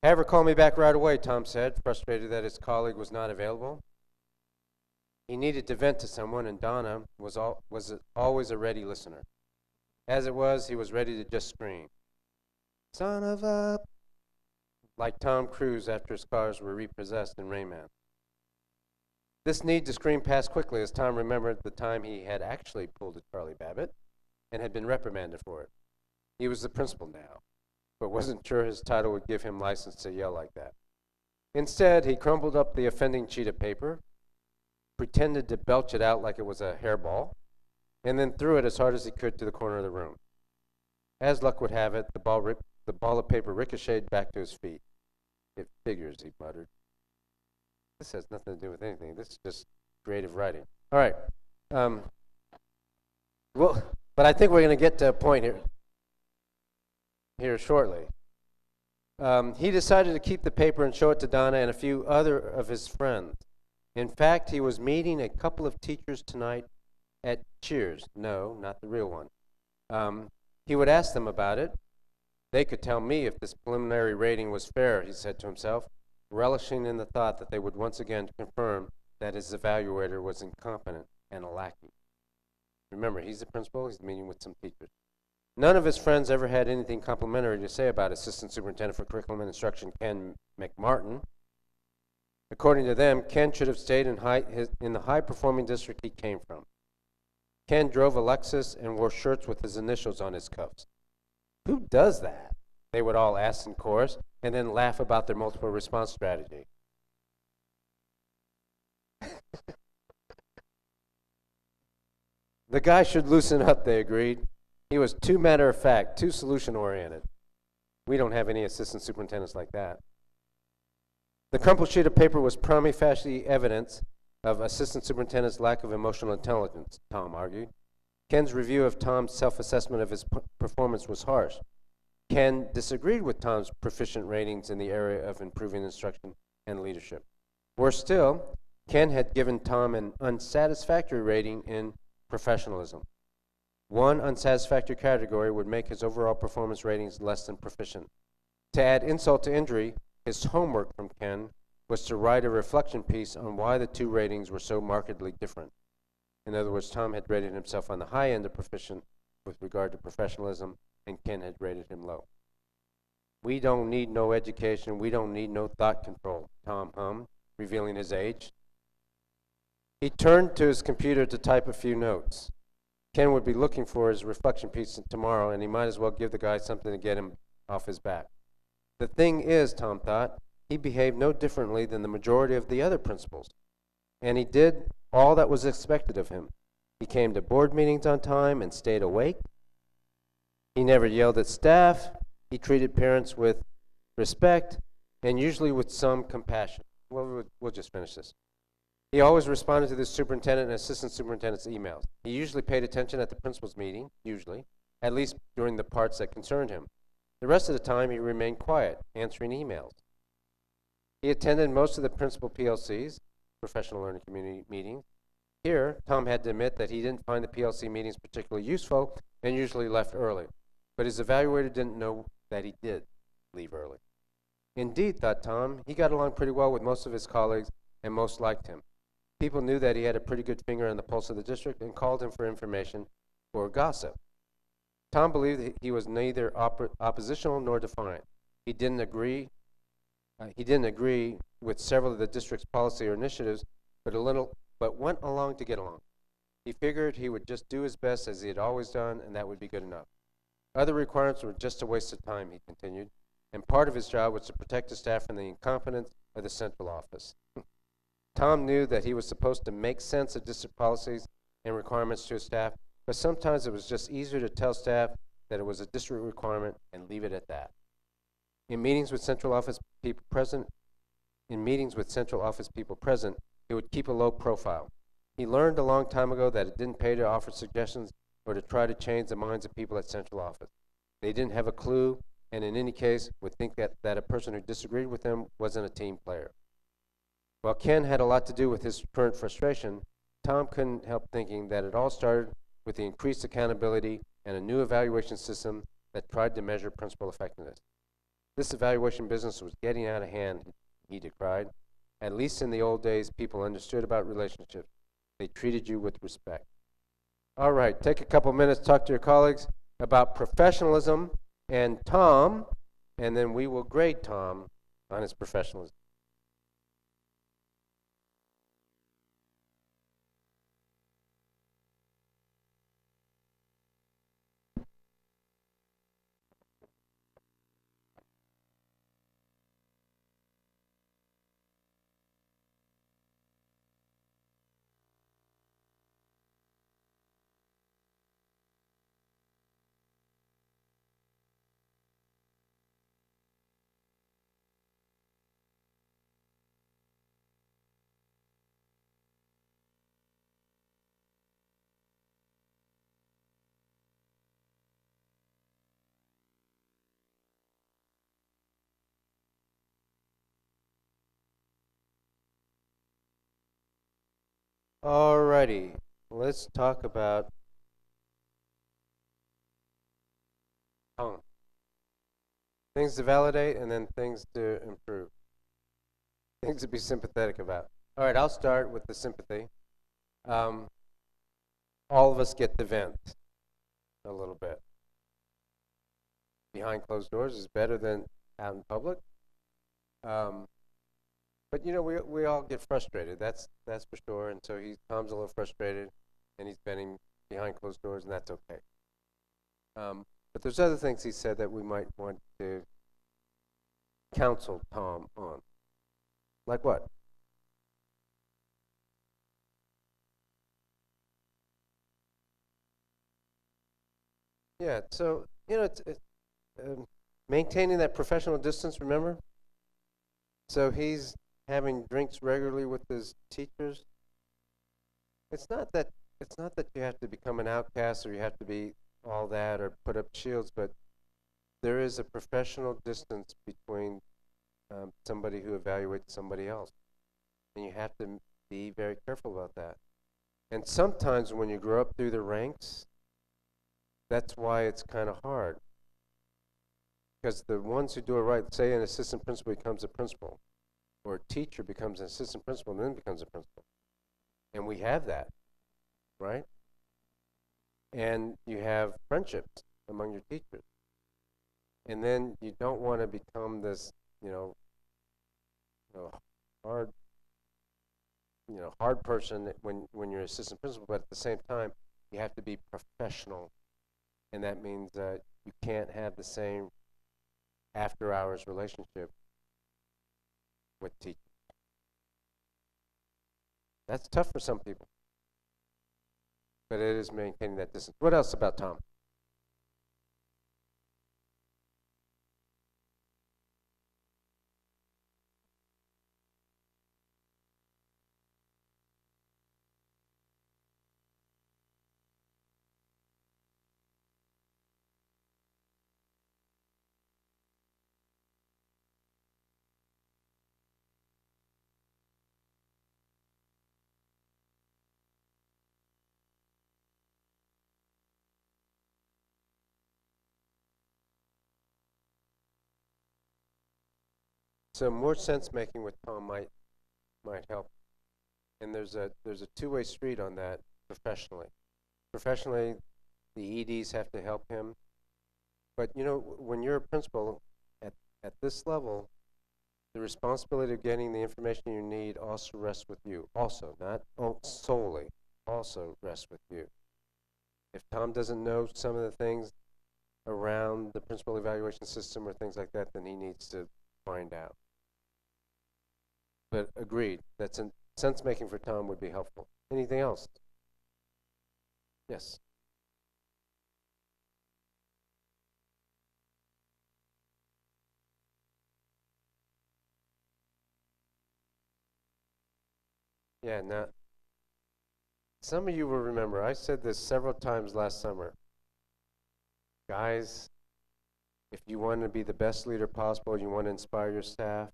Have her call me back right away, Tom said, frustrated that his colleague was not available. He needed to vent to someone, and Donna was always a ready listener. As it was, he was ready to just scream, "Son of a," like Tom Cruise after his cars were repossessed in Rain Man. This need to scream passed quickly as Tom remembered the time he had actually pulled a Charlie Babbitt and had been reprimanded for it. He was the principal now, but wasn't sure his title would give him license to yell like that. Instead, he crumpled up the offending sheet of paper, pretended to belch it out like it was a hairball, and then threw it as hard as he could to the corner of the room. As luck would have it, the ball of paper ricocheted back to his feet. "It figures," he muttered. "This has nothing to do with anything. This is just creative writing." All right. Well, but I think we're going to get to a point here shortly. He decided to keep the paper and show it to Donna and a few other of his friends. In fact, he was meeting a couple of teachers tonight at Cheers. No, not the real one. He would ask them about it. They could tell me if this preliminary rating was fair, he said to himself, relishing in the thought that they would once again confirm that his evaluator was incompetent and a lackey. Remember, he's the principal. He's meeting with some teachers. None of his friends ever had anything complimentary to say about Assistant Superintendent for Curriculum and Instruction Ken McMartin. According to them, Ken should have stayed in the high-performing district he came from. Ken drove a Lexus and wore shirts with his initials on his cuffs. Who does that? They would all ask in chorus, and then laugh about their multiple response strategy. The guy should loosen up, they agreed. He was too matter-of-fact, too solution-oriented. We don't have any assistant superintendents like that. The crumpled sheet of paper was prima facie evidence of Assistant Superintendent's lack of emotional intelligence, Tom argued. Ken's review of Tom's self-assessment of his performance was harsh. Ken disagreed with Tom's proficient ratings in the area of improving instruction and leadership. Worse still, Ken had given Tom an unsatisfactory rating in professionalism. One unsatisfactory category would make his overall performance ratings less than proficient. To add insult to injury, his homework from Ken was to write a reflection piece on why the two ratings were so markedly different. In other words, Tom had rated himself on the high end of proficient with regard to professionalism, and Ken had rated him low. We don't need no education, we don't need no thought control, Tom hummed, revealing his age. He turned to his computer to type a few notes. Ken would be looking for his reflection piece tomorrow, and he might as well give the guy something to get him off his back. The thing is, Tom thought, he behaved no differently than the majority of the other principals, and he did all that was expected of him. He came to board meetings on time and stayed awake. He never yelled at staff. He treated parents with respect and usually with some compassion. Well, we'll just finish this. He always responded to the superintendent and assistant superintendent's emails. He usually paid attention at the principal's meeting, usually, at least during the parts that concerned him. The rest of the time, he remained quiet, answering emails. He attended most of the principal PLCs, professional learning community meetings. Here, Tom had to admit that he didn't find the PLC meetings particularly useful and usually left early. But his evaluator didn't know that he did leave early. Indeed, thought Tom, he got along pretty well with most of his colleagues and most liked him. People knew that he had a pretty good finger on the pulse of the district and called him for information or gossip. Tom believed that he was neither oppositional nor defiant. He didn't agree with several of the district's policy or initiatives, but went along to get along. He figured he would just do his best as he had always done, and that would be good enough. Other requirements were just a waste of time, he continued, and part of his job was to protect the staff from the incompetence of the central office. Tom knew that he was supposed to make sense of district policies and requirements to his staff, but sometimes it was just easier to tell staff that it was a district requirement and leave it at that. In meetings with central office people present, he would keep a low profile. He learned a long time ago that it didn't pay to offer suggestions or to try to change the minds of people at central office. They didn't have a clue, and in any case, would think that a person who disagreed with them wasn't a team player. While Ken had a lot to do with his current frustration, Tom couldn't help thinking that it all started with the increased accountability and a new evaluation system that tried to measure principal effectiveness. This evaluation business was getting out of hand, he decried. At least in the old days, people understood about relationships. They treated you with respect. All right, take a couple minutes, talk to your colleagues about professionalism and Tom, and then we will grade Tom on his professionalism. Alrighty, let's talk about tone. Things to validate and then things to improve. Things to be sympathetic about. All right, I'll start with the sympathy. All of us get the vent a little bit. Behind closed doors is better than out in public. But you know, we all get frustrated. That's for sure. And so Tom's a little frustrated, and he's bending behind closed doors, and that's okay. But there's other things he said that we might want to counsel Tom on. Like what? Yeah. So you know, it's maintaining that professional distance. Remember. So he's having drinks regularly with his teachers, it's not that you have to become an outcast or you have to be all that or put up shields, but there is a professional distance between somebody who evaluates somebody else. And you have to be very careful about that. And sometimes when you grow up through the ranks, that's why it's kind of hard. Because the ones who do it right, say an assistant principal becomes a principal, or a teacher becomes an assistant principal and then becomes a principal. And we have that, right? And you have friendships among your teachers. And then you don't want to become this, hard, hard person when you're assistant principal, but at the same time, you have to be professional. And that means that you can't have the same after-hours relationship with teachers. That's tough for some people. But it is maintaining that distance. What else about Tom? So more sense making with Tom might help. And there's a two-way street on that professionally. Professionally, the EDs have to help him. But when you're a principal at this level, the responsibility of getting the information you need also rests with you. Also, not solely, also rests with you. If Tom doesn't know some of the things around the principal evaluation system or things like that, then he needs to find out. But agreed, that's sense making for Tom would be helpful. Anything else? Yes. Yeah, now, some of you will remember, I said this several times last summer. Guys, if you want to be the best leader possible, you want to inspire your staff,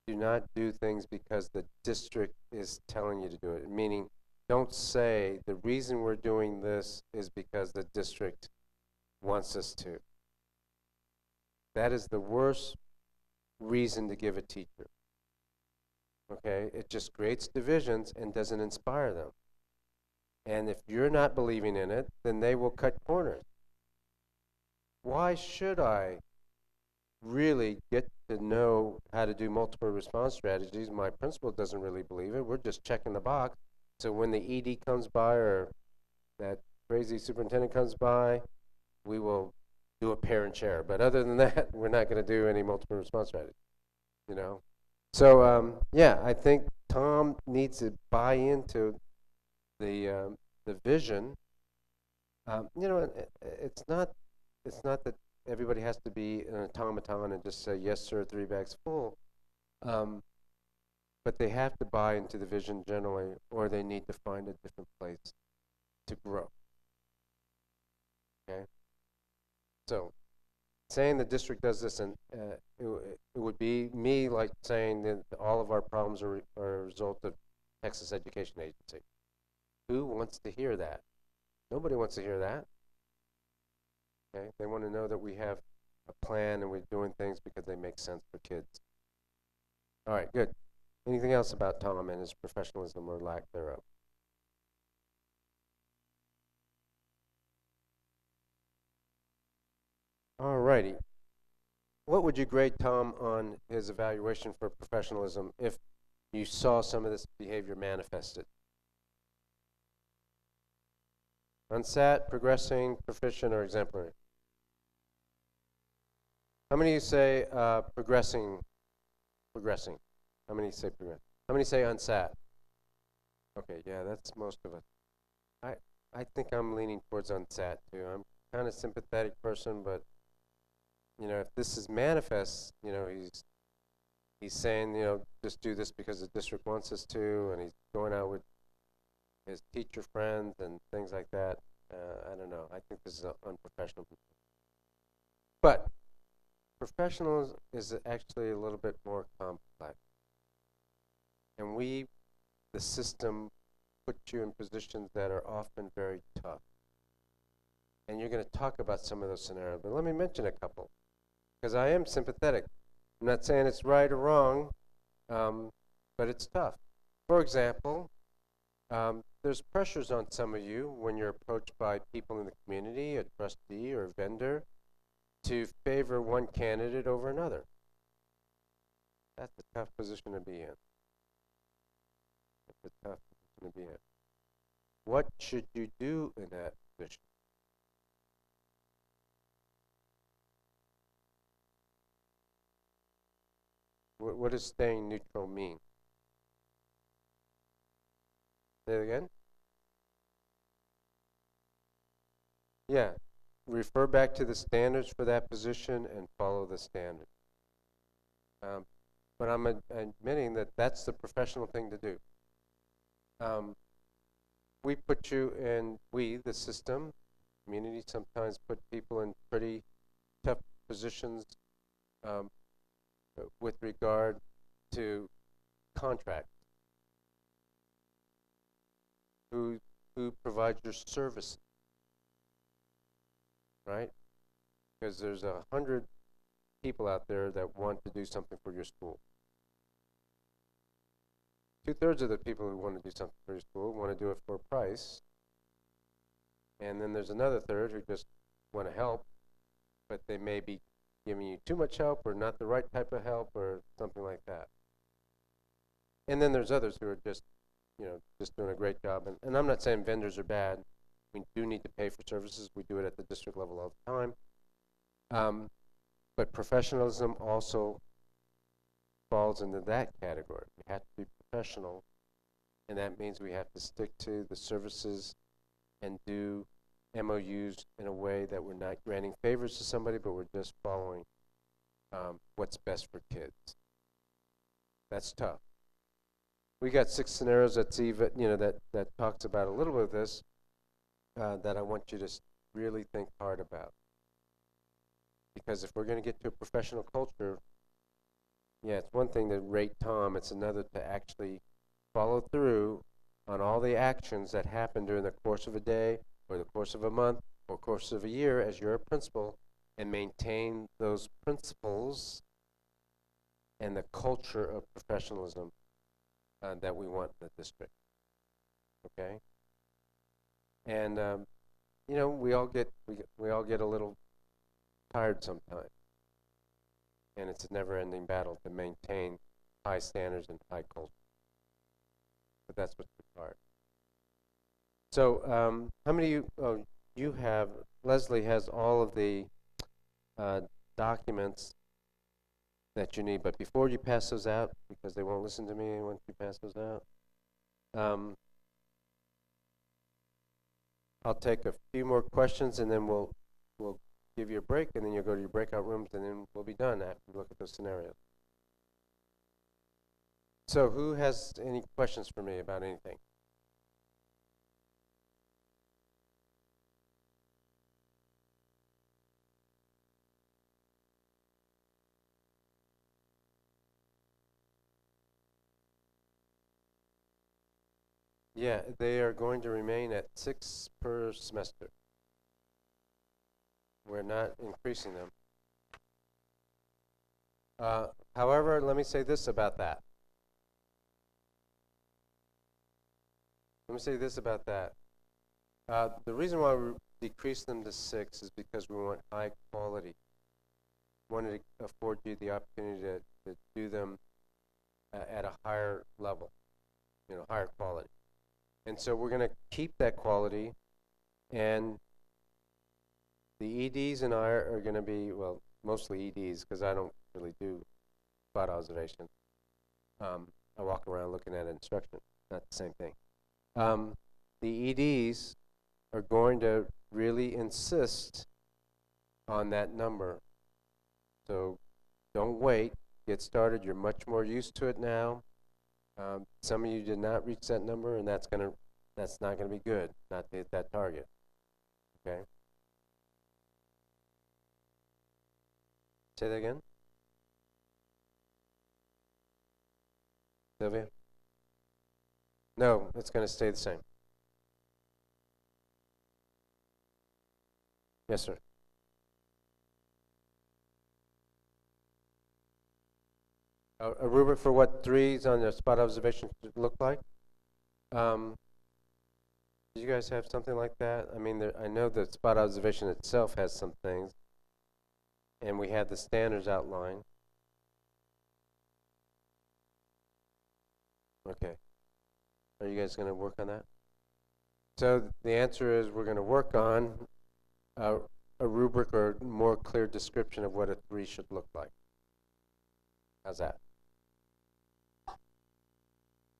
do not do things because the district is telling you to do it. Meaning, don't say the reason we're doing this is because the district wants us to. That is the worst reason to give a teacher. Okay? It just creates divisions and doesn't inspire them. And if you're not believing in it, then they will cut corners. Why should I really get to know how to do multiple response strategies? My principal doesn't really believe it. We're just checking the box. So when the ED comes by or that crazy superintendent comes by, we will do a pair and share. But other than that, we're not going to do any multiple response strategies, So, yeah, I think Tom needs to buy into the vision. It's not that everybody has to be an automaton and just say, yes, sir, 3 bags full. But they have to buy into the vision generally, or they need to find a different place to grow. Okay? So, saying the district does this, and it would be me like saying that all of our problems are a result of Texas Education Agency. Who wants to hear that? Nobody wants to hear that. Okay? They want to know that we have a plan and we're doing things because they make sense for kids. All right, good. Anything else about Tom and his professionalism or lack thereof? All righty. What would you grade Tom on his evaluation for professionalism if you saw some of this behavior manifested? Unsat, progressing, proficient, or exemplary? How many of you say progressing? How many say progressing? How many say unsat? Okay, yeah, that's most of us. I think I'm leaning towards unsat too. I'm kind of sympathetic person, but if this is manifest, he's saying, just do this because the district wants us to, and he's going out with his teacher friends and things like that. I don't know. I think this is unprofessional. But professional is actually a little bit more complex. And we, the system, put you in positions that are often very tough. And you're going to talk about some of those scenarios, but let me mention a couple, because I am sympathetic. I'm not saying it's right or wrong, but it's tough. For example, there's pressures on some of you when you're approached by people in the community, a trustee or a vendor, to favor one candidate over another. That's a tough position to be in. That's a tough position to be in. What should you do in that position? What does staying neutral mean? Say it again? Yeah. Refer back to the standards for that position and follow the standards. But I'm admitting that that's the professional thing to do. We put you in, the system, community sometimes put people in pretty tough positions with regard to contract. Who provides your service, right? Because there's 100 people out there that want to do something for your school. 2/3 of the people who want to do something for your school want to do it for a price. And then there's another third who just want to help, but they may be giving you too much help or not the right type of help or something like that. And then there's others who are just doing a great job. And I'm not saying vendors are bad. We do need to pay for services. We do it at the district level all the time. But professionalism also falls into that category. We have to be professional, and that means we have to stick to the services and do MOUs in a way that we're not granting favors to somebody, but we're just following what's best for kids. That's tough. We got 6 scenarios that's even, that talks about a little bit of this that I want you to really think hard about. Because if we're going to get to a professional culture, it's one thing to rate Tom, it's another to actually follow through on all the actions that happen during the course of a day, or the course of a month, or course of a year as you're a principal, and maintain those principles and the culture of professionalism that we want in the district. Okay? And we all get a little tired sometimes, and it's a never-ending battle to maintain high standards and high culture. But that's what's required. So, how many of you? You have. Leslie has all of the documents that you need. But before you pass those out, because they won't listen to me once you pass those out, I'll take a few more questions, and then we'll give you a break, and then you'll go to your breakout rooms, and then we'll be done after we look at those scenarios. So, who has any questions for me about anything? Yeah, they are going to remain at 6 per semester. We're not increasing them. However, let me say this about that. The reason why we decrease them to 6 is because we want high quality. We wanted to afford you the opportunity to do them at a higher level, higher quality. And so we're going to keep that quality, and the EDs and I are going to be, well, mostly EDs, because I don't really do spot observation. I walk around looking at instruction, not the same thing. The EDs are going to really insist on that number. So don't wait. get started. You're much more used to it now. Some of you did not reach that number, and that's not gonna be good, not to hit that target, okay? Say that again? Sylvia? No, it's gonna stay the same. Yes, sir. A rubric for what 3s on the spot observation should look like? Do you guys have something like that? I mean, I know the spot observation itself has some things, and we have the standards outlined. Okay. Are you guys going to work on that? So the answer is we're going to work on a rubric or more clear description of what a 3 should look like. How's that?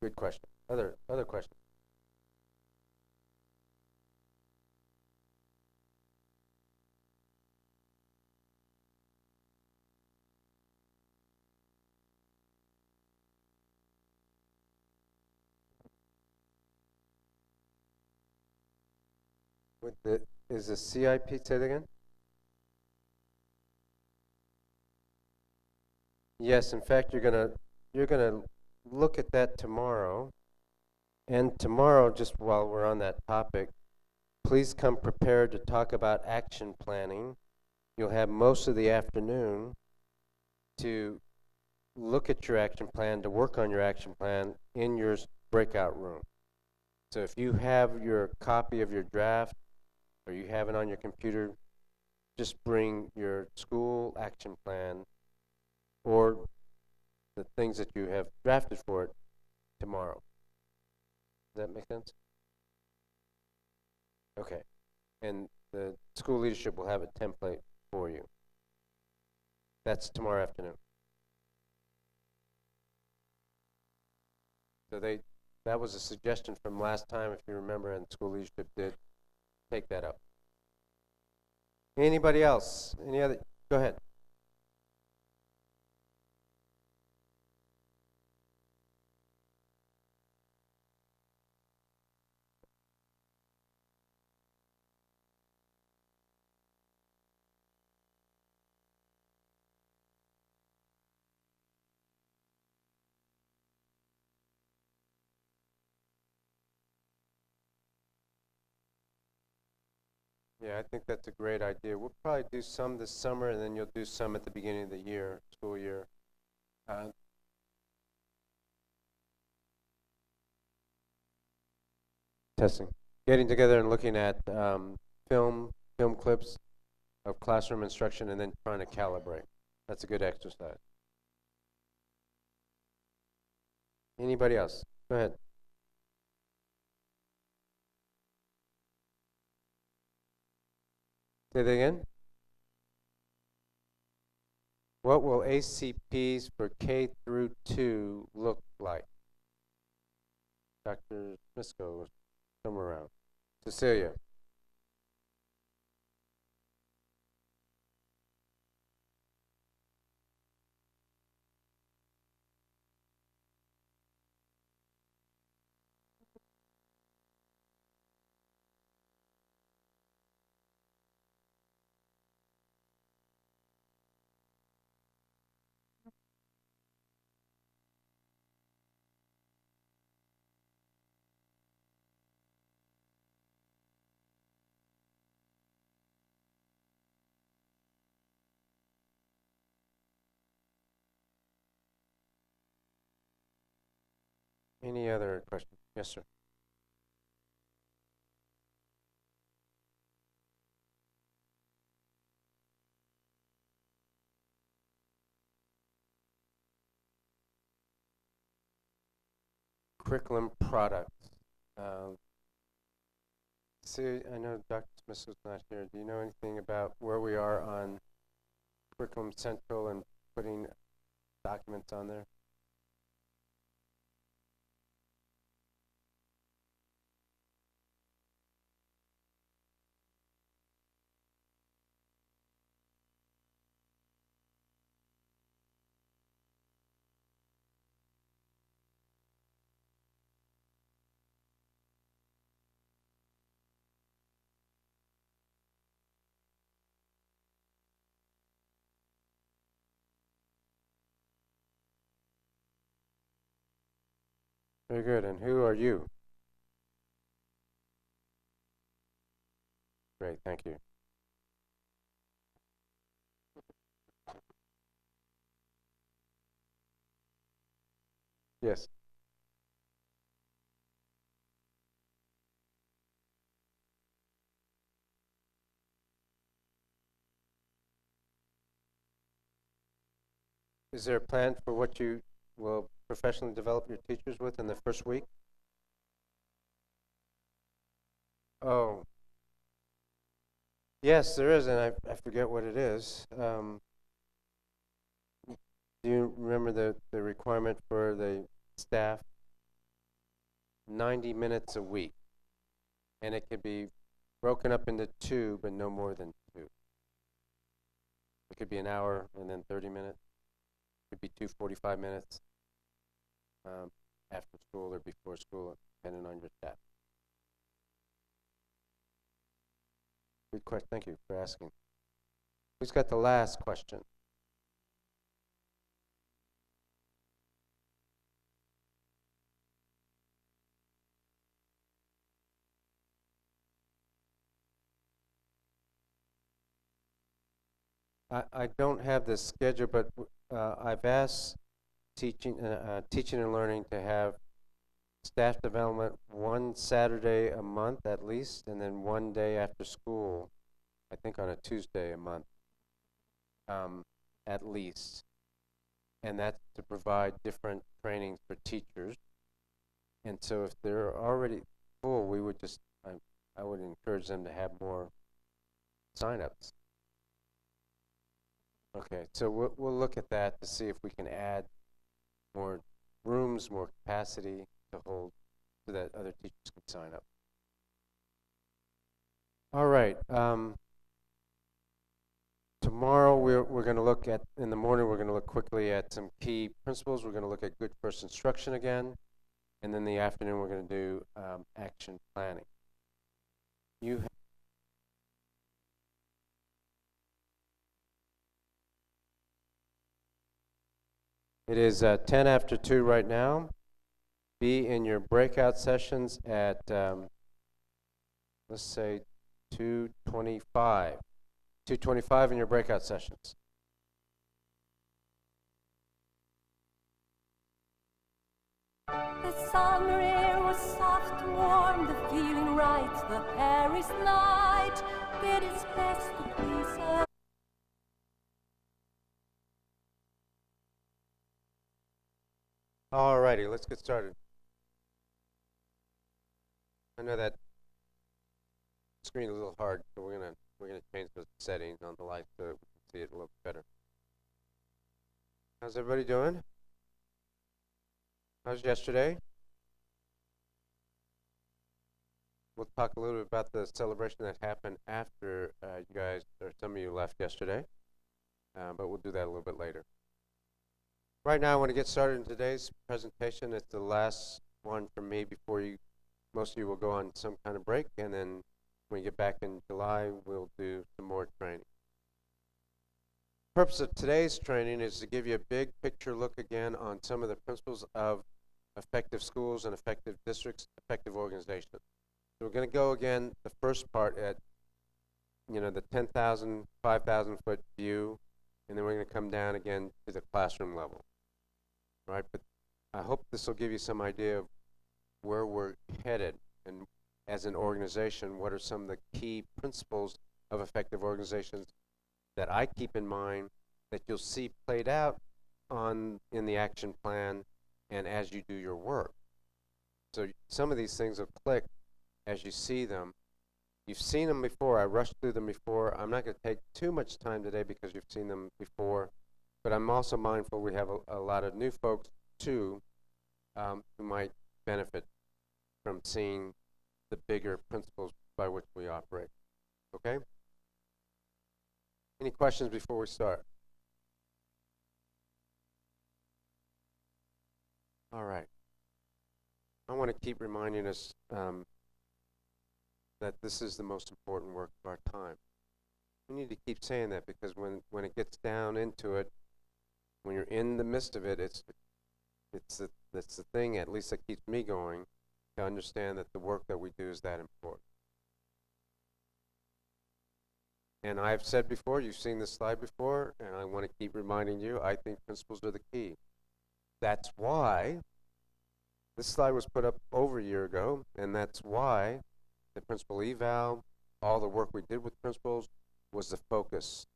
Good question. Other questions? Is the CIP, say that again? Yes, in fact, you're gonna look at that tomorrow. And tomorrow, just while we're on that topic, please come prepared to talk about action planning. You'll have most of the afternoon to look at your action plan, to work on your action plan in your breakout room. So if you have your copy of your draft, or you have it on your computer, just bring your school action plan or the things that you have drafted for it tomorrow. Does that make sense? Okay. And the school leadership will have a template for you. That's tomorrow afternoon. So that was a suggestion from last time, if you remember, and school leadership did take that up. Anybody else? Any other? Go ahead. Yeah, I think that's a great idea. We'll probably do some this summer, and then you'll do some at the beginning of the year, school year. Testing. Getting together and looking at film clips of classroom instruction, and then trying to calibrate. That's a good exercise. Anybody else? Go ahead. Say that again? What will ACPs for K through 2 look like? Dr. Smisco, somewhere around. Cecilia. Any other questions? Yes, sir. Curriculum products. See, I know Dr. Smith was not here. Do you know anything about where we are on Curriculum Central and putting documents on there? Very good. And who are you? Great, thank you. Yes. Is there a plan for what you will professionally develop your teachers with in the first week? Oh, yes, there is, and I forget what it is. Do you remember the requirement for the staff? 90 minutes a week. And it could be broken up into two, but no more than two. It could be an hour and then 30 minutes. It could be 2 45 minutes after school or before school, depending on your staff. Good question. Thank you for asking. Who's got the last question? I don't have the schedule, but I've asked teaching and learning to have staff development one Saturday a month at least, and then one day after school, I think on a Tuesday a month, at least. And that's to provide different trainings for teachers. And so if they're already full, we would just, I would encourage them to have more signups. Okay, so we'll look at that to see if we can add more rooms, more capacity to hold so that other teachers can sign up. All right. Tomorrow we're going to look at, in the morning, we're going to look quickly at some key principles. We're going to look at good first instruction again. And then in the afternoon we're going to do action planning. It is 10 after 2 right now. Be in your breakout sessions at, let's say, 2:25. 2:25 in your breakout sessions. The summer air was soft, warm, the feeling right, the Paris night did its best to please her. Alrighty, let's get started. I know that screen is a little hard, so we're gonna change the settings on the light so we can see it a little better. How's everybody doing? How's yesterday? We'll talk a little bit about the celebration that happened after you guys, or some of you left yesterday, but we'll do that a little bit later. Right now, I want to get started in today's presentation. It's the last one for me before most of you will go on some kind of break, and then when we get back in July, we'll do some more training. The purpose of today's training is to give you a big picture look again on some of the principles of effective schools and effective districts, effective organizations. So we're going to go again, the first part at, the 10,000, 5,000 foot view, and then we're going to come down again to the classroom level. Right, but I hope this will give you some idea of where we're headed, and as an organization, what are some of the key principles of effective organizations that I keep in mind that you'll see played out in the action plan and as you do your work. So some of these things will click as you see them. You've seen them before. I rushed through them before. I'm not going to take too much time today because you've seen them before. But I'm also mindful we have a lot of new folks, too, who might benefit from seeing the bigger principles by which we operate. Okay? Any questions before we start? All right. I want to keep reminding us that this is the most important work of our time. We need to keep saying that because when it gets down into it, when you're in the midst of it, it's That's the thing, at least that keeps me going, to understand that the work that we do is that important. And I've said before, you've seen this slide before, and I want to keep reminding you, I think principles are the key. That's why this slide was put up over a year ago, and that's why the principal eval, all the work we did with principals, was the focus.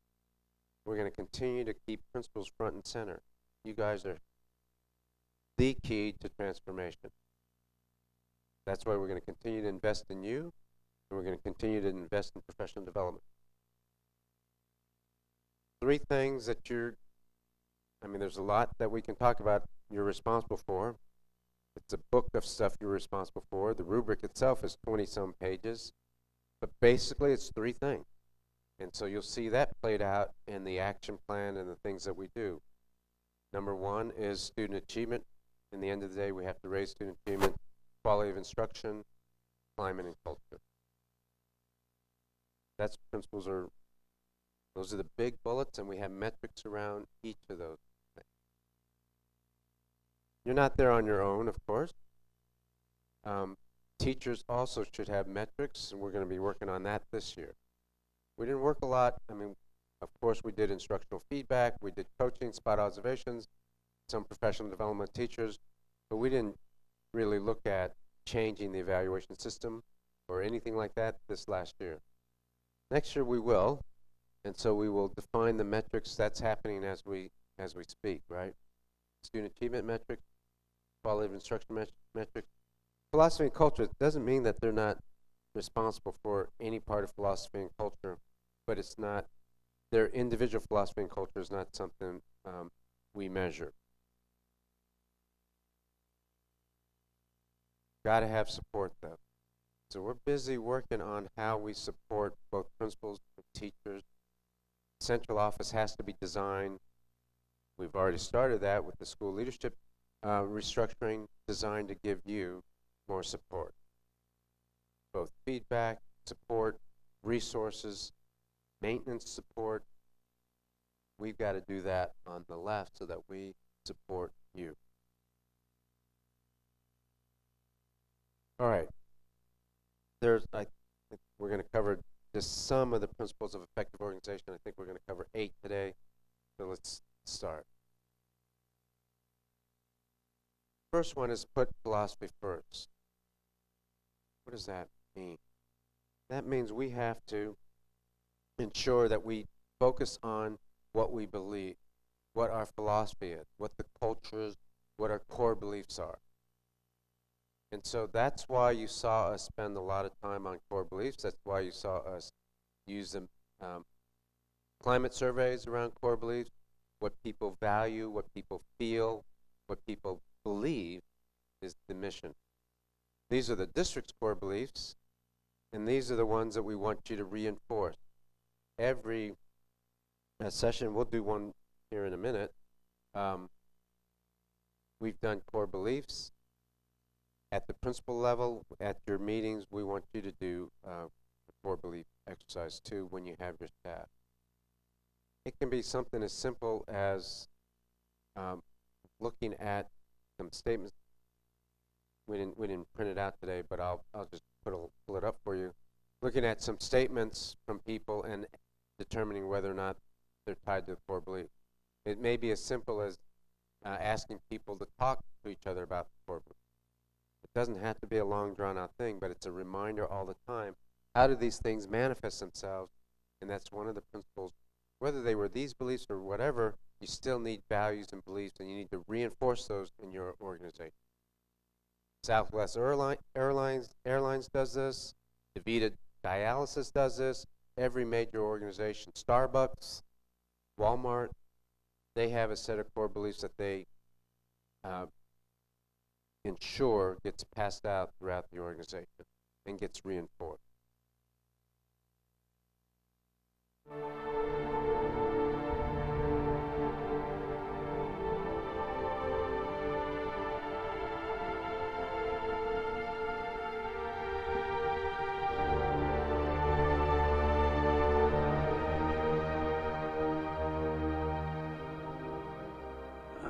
We're going to continue to keep principals front and center. You guys are the key to transformation. That's why we're going to continue to invest in you, and we're going to continue to invest in professional development. 3 things that there's a lot that we can talk about you're responsible for. It's a book of stuff you're responsible for. The rubric itself is 20-some pages, but basically it's 3 things. And so you'll see that played out in the action plan and the things that we do. Number 1 is student achievement. In the end of the day, we have to raise student achievement, quality of instruction, climate, and culture. That's principles are, those are the big bullets, and we have metrics around each of those things. You're not there on your own, of course. Teachers also should have metrics, and we're going to be working on that this year. We didn't work a lot. Of course, we did instructional feedback, we did coaching, spot observations, some professional development teachers, but we didn't really look at changing the evaluation system or anything like that this last year. Next year we will, and so we will define the metrics. That's happening as we speak, right? Student achievement metrics, quality of instruction metrics. Philosophy and culture, it doesn't mean that they're not responsible for any part of philosophy and culture, but it's not, their individual philosophy and culture is not something we measure. Got to have support, though. So we're busy working on how we support both principals and teachers. Central office has to be designed. We've already started that with the school leadership restructuring, designed to give you more support. Both feedback, support, resources, maintenance support. We've got to do that on the left so that we support you. All right. I think we're going to cover just some of the principles of effective organization. I think we're going to cover 8 today. So let's start. First one is put philosophy first. What does that mean? That means we have to ensure that we focus on what we believe, what our philosophy is, what the culture is, what our core beliefs are. And so that's why you saw us spend a lot of time on core beliefs. That's why you saw us use the climate surveys around core beliefs, what people value, what people feel, what people believe is the mission. These are the district's core beliefs, and these are the ones that we want you to reinforce. Every session, we'll do one here in a minute, we've done core beliefs. At the principal level, at your meetings, we want you to do a core belief exercise too when you have your staff. It can be something as simple as looking at some statements. We didn't print it out today, but I'll just pull it up for you. Looking at some statements from people and determining whether or not they're tied to the core belief. It may be as simple as asking people to talk to each other about the core belief. It doesn't have to be a long, drawn-out thing, but it's a reminder all the time. How do these things manifest themselves? And that's one of the principles. Whether they were these beliefs or whatever, you still need values and beliefs, and you need to reinforce those in your organization. Southwest Airlines does this. DaVita Dialysis does this. Every major organization, Starbucks, Walmart, they have a set of core beliefs that they ensure gets passed out throughout the organization and gets reinforced.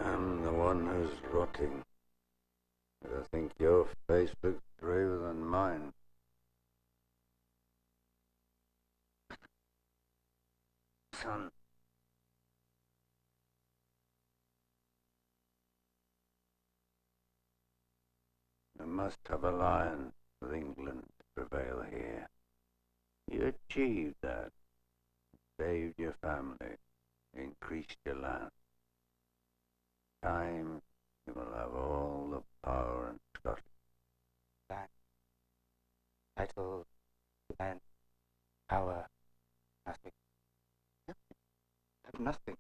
I'm the one who's rotting. face looks braver than mine. Son. You must have alliance with England to prevail here. You achieved that. Saved your family. Increased your land. Time you will have all the power in Scotland. Land, title, land, power, nothing. I have nothing.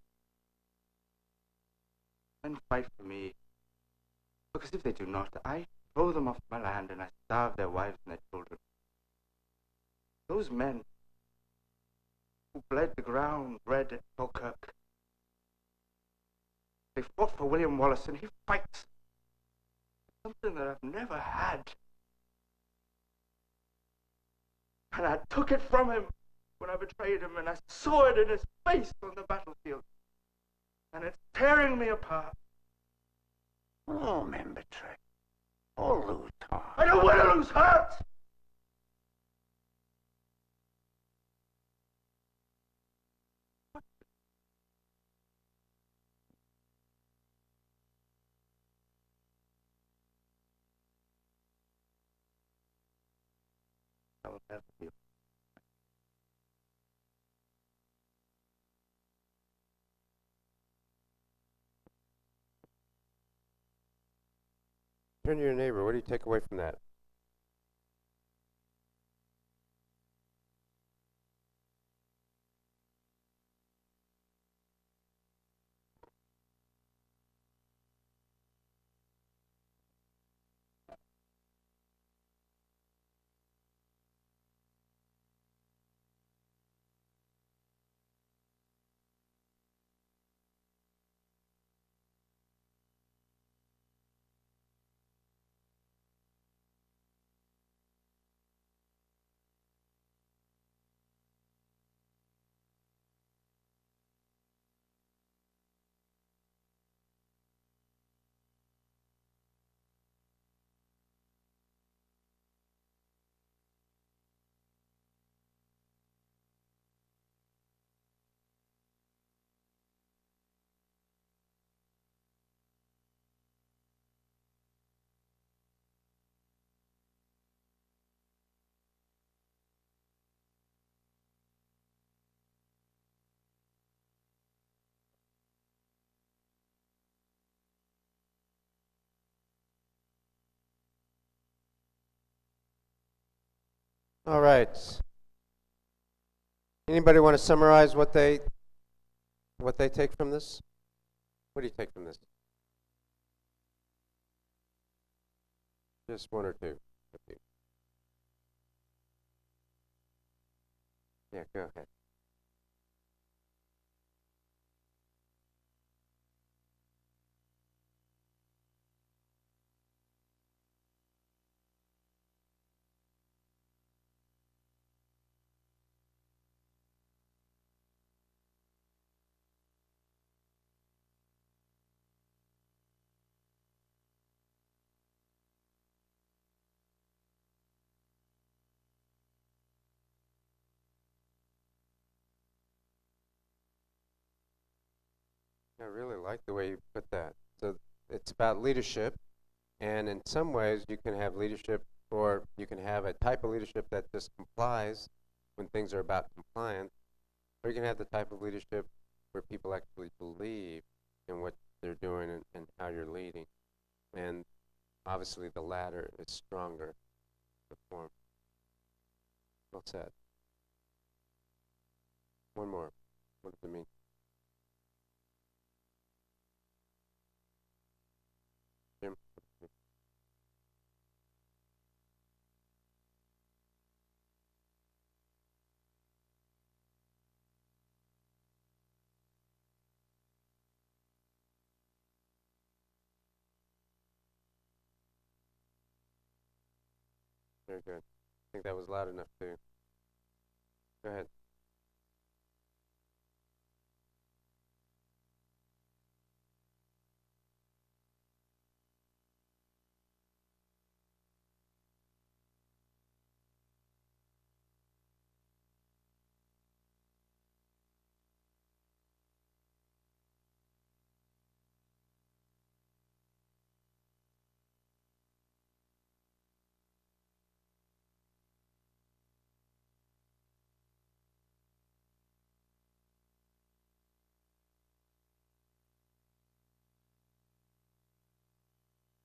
Men fight for me, because if they do not, I throw them off my land and I starve their wives and their children. Those men who bled the ground red at Falkirk, they fought for William Wallace, and he fights something that I've never had. And I took it from him when I betrayed him, and I saw it in his face on the battlefield. And it's tearing me apart. All men betray. All lose heart. I don't want to lose heart! I will have you. Turn to your neighbor. What do you take away from that? All right. Anybody want to summarize what they take from this? What do you take from this? Just one or two. Okay. Yeah, go ahead. I really like the way you put that. So it's about leadership, and in some ways you can have leadership, or you can have a type of leadership that just complies when things are about compliance, or you can have the type of leadership where people actually believe in what they're doing and how you're leading. And obviously the latter is stronger the form. Well said. One more. What does it mean? Jim? Very good. I think that was loud enough too. Go ahead.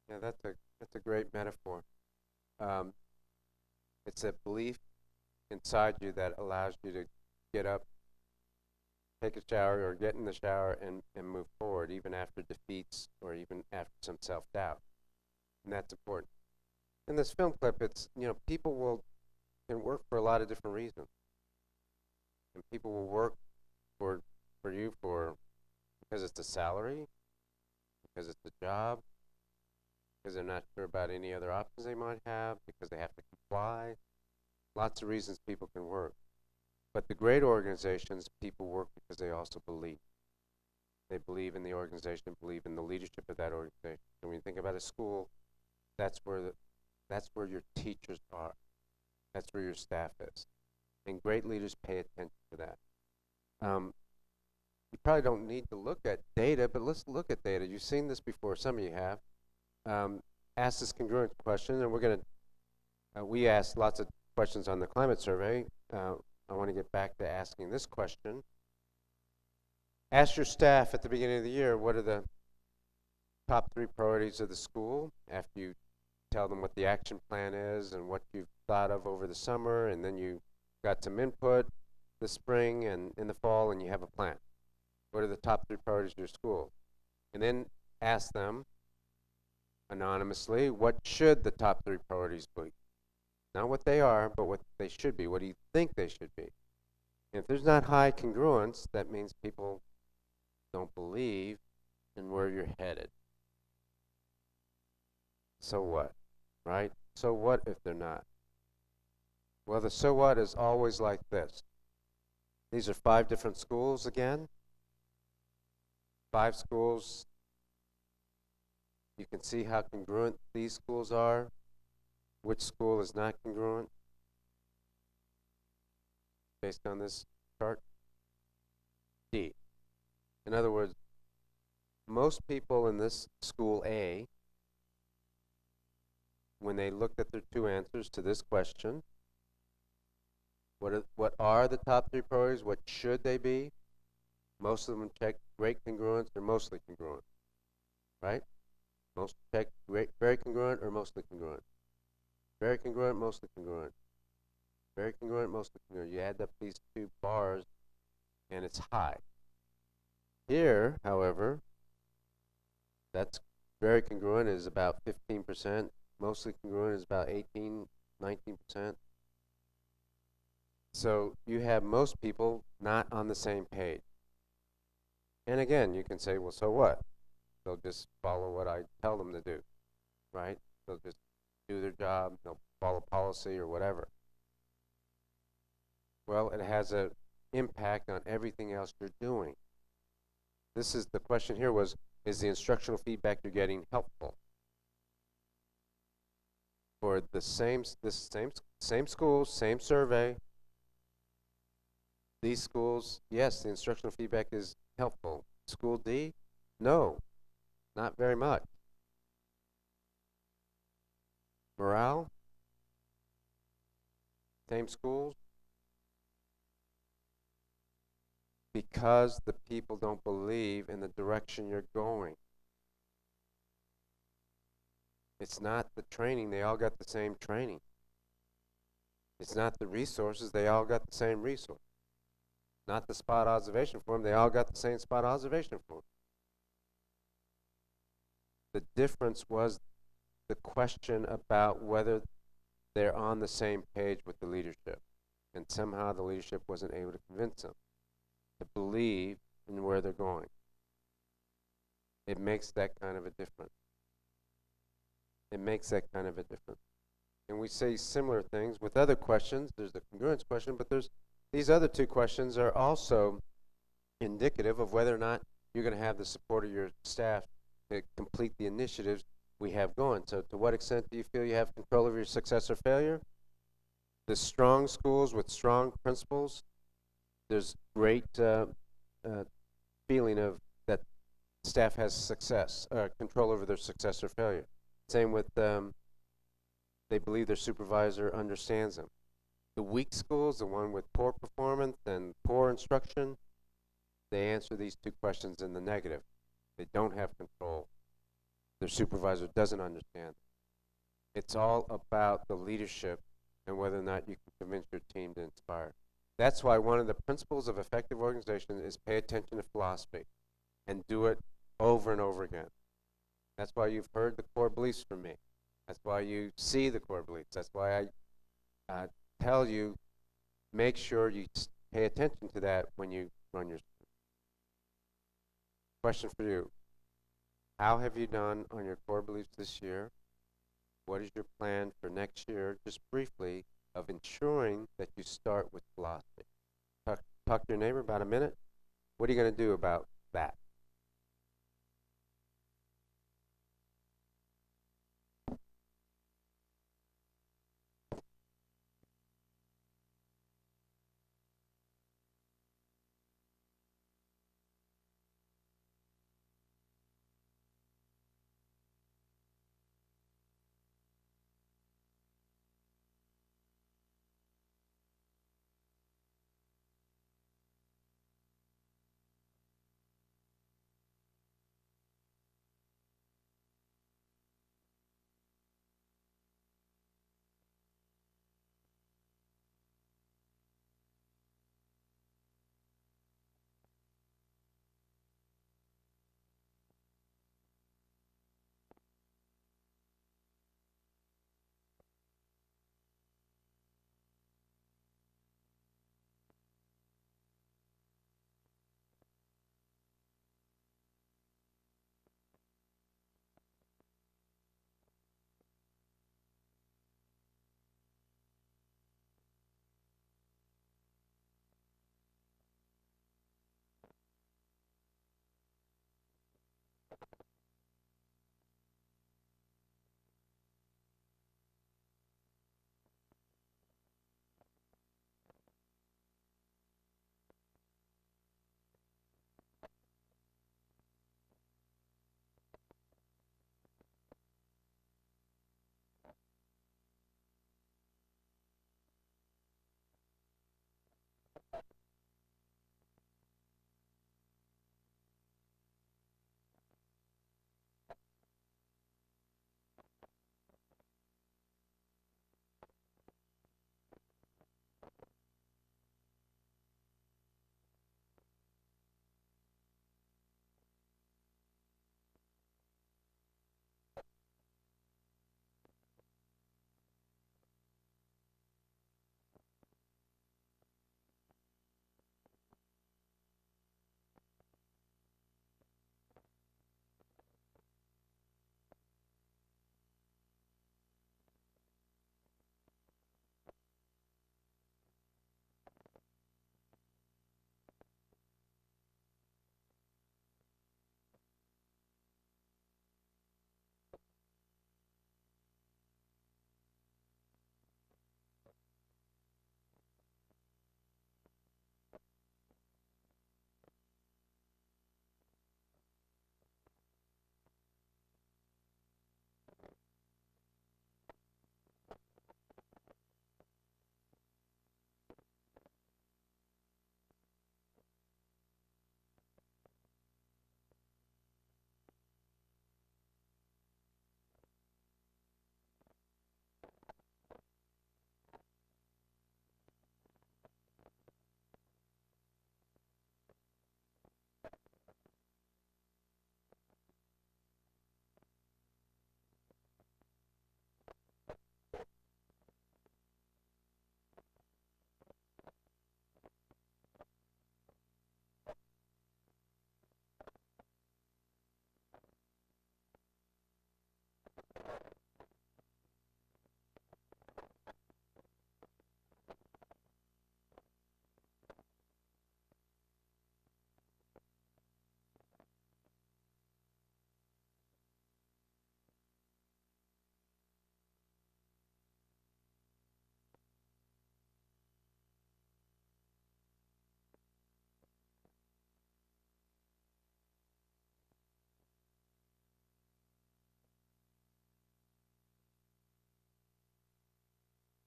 Yeah, that's a great metaphor. Um, it's a belief inside you that allows you to get up, take a shower, or get in the shower and move forward, even after defeats or even after some self-doubt. And that's important. In this film clip, it's, people can work for a lot of different reasons. And people will work for you because it's a salary, because it's a job, because they're not sure about any other options they might have, because they have to comply. Lots of reasons people can work. But the great organizations, people work because they also believe. They believe in the organization, believe in the leadership of that organization. And when you think about a school, that's where your teachers are. That's where your staff is. And great leaders pay attention to that. You probably don't need to look at data, but let's look at data. You've seen this before, some of you have. Ask this congruence question, and we asked lots of questions on the climate survey. I want to get back to asking this question. Ask your staff at the beginning of the year, what are the top 3 priorities of the school, after you tell them what the action plan is and what you've thought of over the summer, and then you got some input this spring and in the fall, and you have a plan. What are the top 3 priorities of your school? And then ask them anonymously, what should the top 3 priorities be? Not what they are, but what they should be. What do you think they should be? And if there's not high congruence, that means people don't believe in where you're headed. So what, right? So what if they're not? Well, the so what is always like this. These are 5 different schools again. 5 schools. You can see how congruent these schools are. Which school is not congruent based on this chart? D. In other words, most people in this school A, when they looked at their 2 answers to this question, what are the top 3 priorities? What should they be? Most of them checked great congruence or mostly congruent, right? Most checked very congruent or mostly congruent. Very congruent, mostly congruent. Very congruent, mostly congruent. You add up these 2 bars, and it's high. Here, however, that's very congruent is about 15%. Mostly congruent is about 18, 19%. So you have most people not on the same page. And again, you can say, well, so what? They'll just follow what I tell them to do, right? They'll just do their job, they'll follow policy or whatever. Well, it has an impact on everything else you're doing. This is the question here was, is the instructional feedback you're getting helpful? For the same schools, same survey, these schools, yes, the instructional feedback is helpful. School D, no, not very much. Morale, same schools, because the people don't believe in the direction you're going. It's not the training, they all got the same training. It's not the resources, they all got the same resource. Not the spot observation form, they all got the same spot observation form. The difference was the question about whether they're on the same page with the leadership. And somehow the leadership wasn't able to convince them to believe in where they're going. It makes that kind of a difference. It makes that kind of a difference. And we say similar things with other questions. There's the congruence question, but there's these other 2 questions are also indicative of whether or not you're going to have the support of your staff to complete the initiatives we have going. So to what extent do you feel you have control over your success or failure? The strong schools with strong principals, there's great feeling of that staff has success, control over their success or failure. Same with they believe their supervisor understands them. The weak schools, the one with poor performance and poor instruction, they answer these 2 questions in the negative. They don't have control. their supervisor doesn't understand. It's all about the leadership and whether or not you can convince your team to inspire. That's why one of the principles of effective organization is pay attention to philosophy and do it over and over again. That's why you've heard the core beliefs from me. That's why you see the core beliefs. That's why I tell you, make sure you pay attention to that when you run your school. Question for you. How have you done on your core beliefs this year? What is your plan for next year, just briefly, of ensuring that you start with philosophy? Talk to your neighbor about a minute. What are you going to do about that?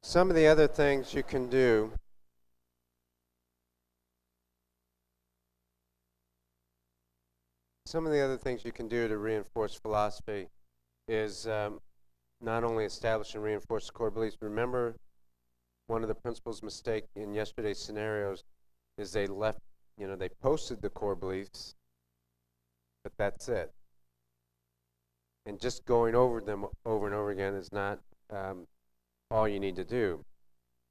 Some of the other things you can do to reinforce philosophy is not only establish and reinforce the core beliefs. Remember, one of the principal's mistake in yesterday's scenarios is they left, they posted the core beliefs, but that's it. And just going over them over and over again is not all you need to do.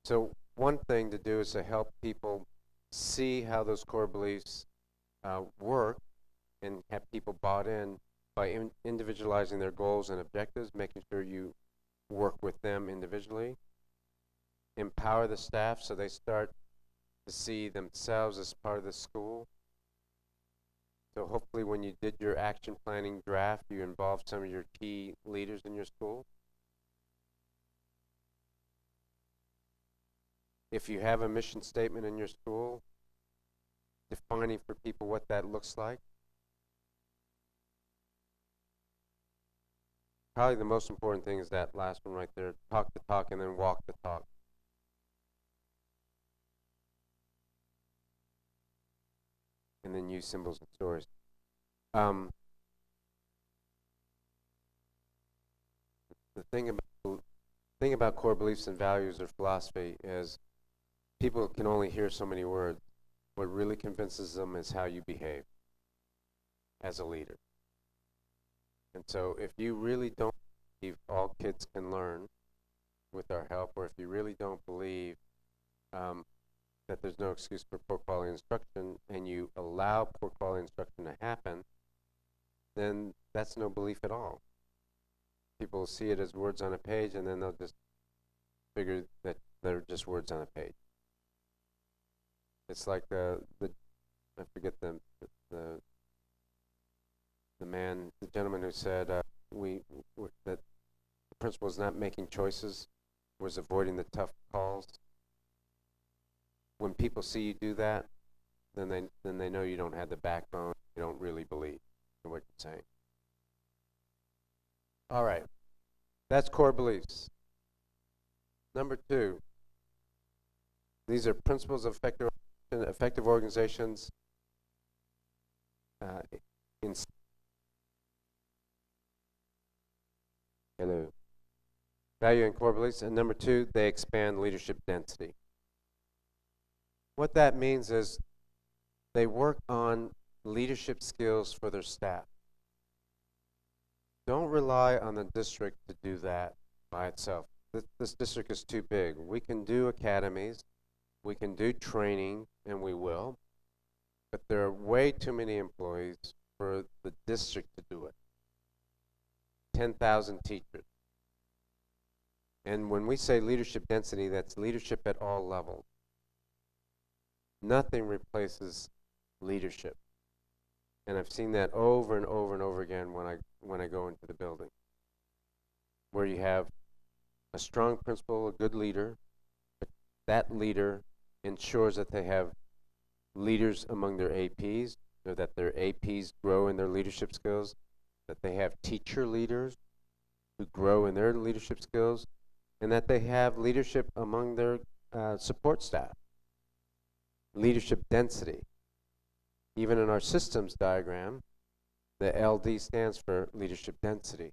So one thing to do is to help people see how those core beliefs work and have people bought in by individualizing their goals and objectives, making sure you work with them individually. Empower the staff so they start to see themselves as part of the school. So hopefully when you did your action planning draft, you involved some of your key leaders in your school. If you have a mission statement in your school, defining for people what that looks like. Probably the most important thing is that last one right there, talk the talk and then walk the talk. And then use symbols and stories. The thing about core beliefs and values or philosophy is people can only hear so many words. What really convinces them is how you behave as a leader. And so if you really don't believe all kids can learn with our help, or if you really don't believe that there's no excuse for poor quality instruction, and you allow poor quality instruction to happen, then that's no belief at all. People see it as words on a page, and then they'll just figure that they're just words on a page. It's like I forget the gentleman who said that the principal is not making choices, was avoiding the tough calls. When people see you do that, then they know you don't have the backbone, you don't really believe in what you're saying. All right, that's core beliefs. Number 2, these are principles of effective organizations value and core beliefs. And number 2, they expand leadership density. What that means is they work on leadership skills for their staff. Don't rely on the district to do that by itself. This district is too big. We can do academies, we can do training, and we will, but there are way too many employees for the district to do it. 10,000 teachers. And when we say leadership density, that's leadership at all levels. Nothing replaces leadership. And I've seen that over and over and over again when I go into the building, where you have a strong principal, a good leader, but that leader ensures that they have leaders among their APs, so that their APs grow in their leadership skills, that they have teacher leaders who grow in their leadership skills, and that they have leadership among their support staff. Leadership density. Even in our systems diagram, the LD stands for leadership density.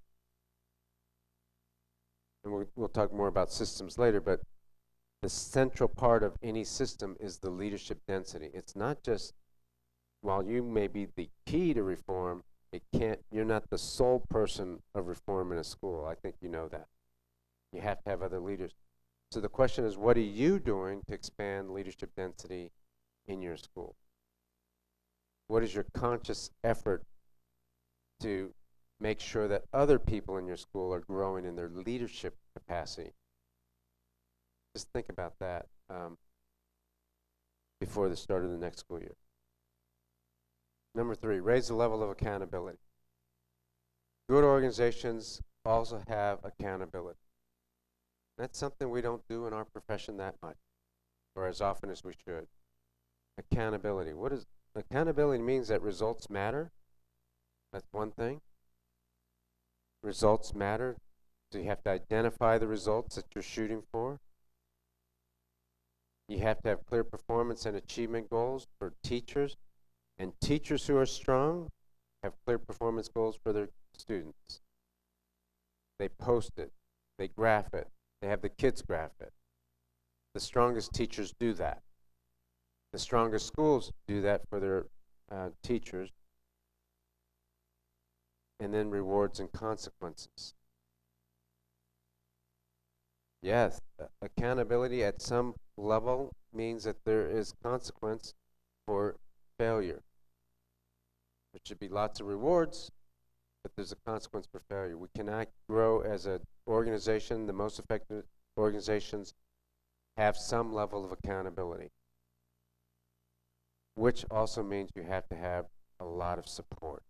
And we'll talk more about systems later, but the central part of any system is the leadership density. It's not just, while you may be the key to reform, you're not the sole person of reform in a school. I think you know that. You have to have other leaders. So the question is, what are you doing to expand leadership density in your school? What is your conscious effort to make sure that other people in your school are growing in their leadership capacity? Just think about that before the start of the next school year. Number 3, raise the level of accountability. Good organizations also have accountability. That's something we don't do in our profession that much, or as often as we should. Accountability. Accountability means that results matter. That's one thing. Results matter. So you have to identify the results that you're shooting for. You have to have clear performance and achievement goals for teachers. And teachers who are strong have clear performance goals for their students. They post it. They graph it. They have the kids graph it. The strongest teachers do that. The strongest schools do that for their teachers. And then rewards and consequences. Yes, accountability at some level means that there is consequence for failure. There should be lots of rewards, but there's a consequence for failure. We cannot grow as an organization. The most effective organizations have some level of accountability, which also means you have to have a lot of support.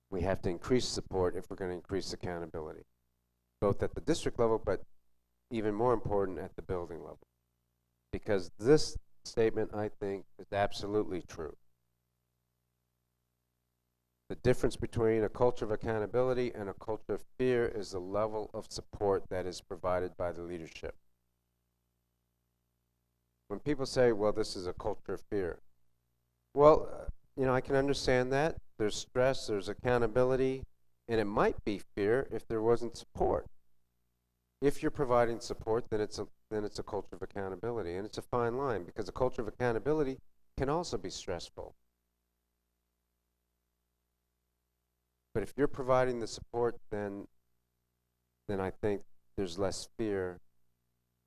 We have to increase support if we're going to increase accountability, both at the district level, but even more important at the building level. Because this statement, I think, is absolutely true. The difference between a culture of accountability and a culture of fear is the level of support that is provided by the leadership. When people say, well, this is a culture of fear, well, I can understand that. There's stress, there's accountability, and it might be fear if there wasn't support. If you're providing support, then it's a culture of accountability, and it's a fine line, because a culture of accountability can also be stressful. But if you're providing the support, then I think there's less fear,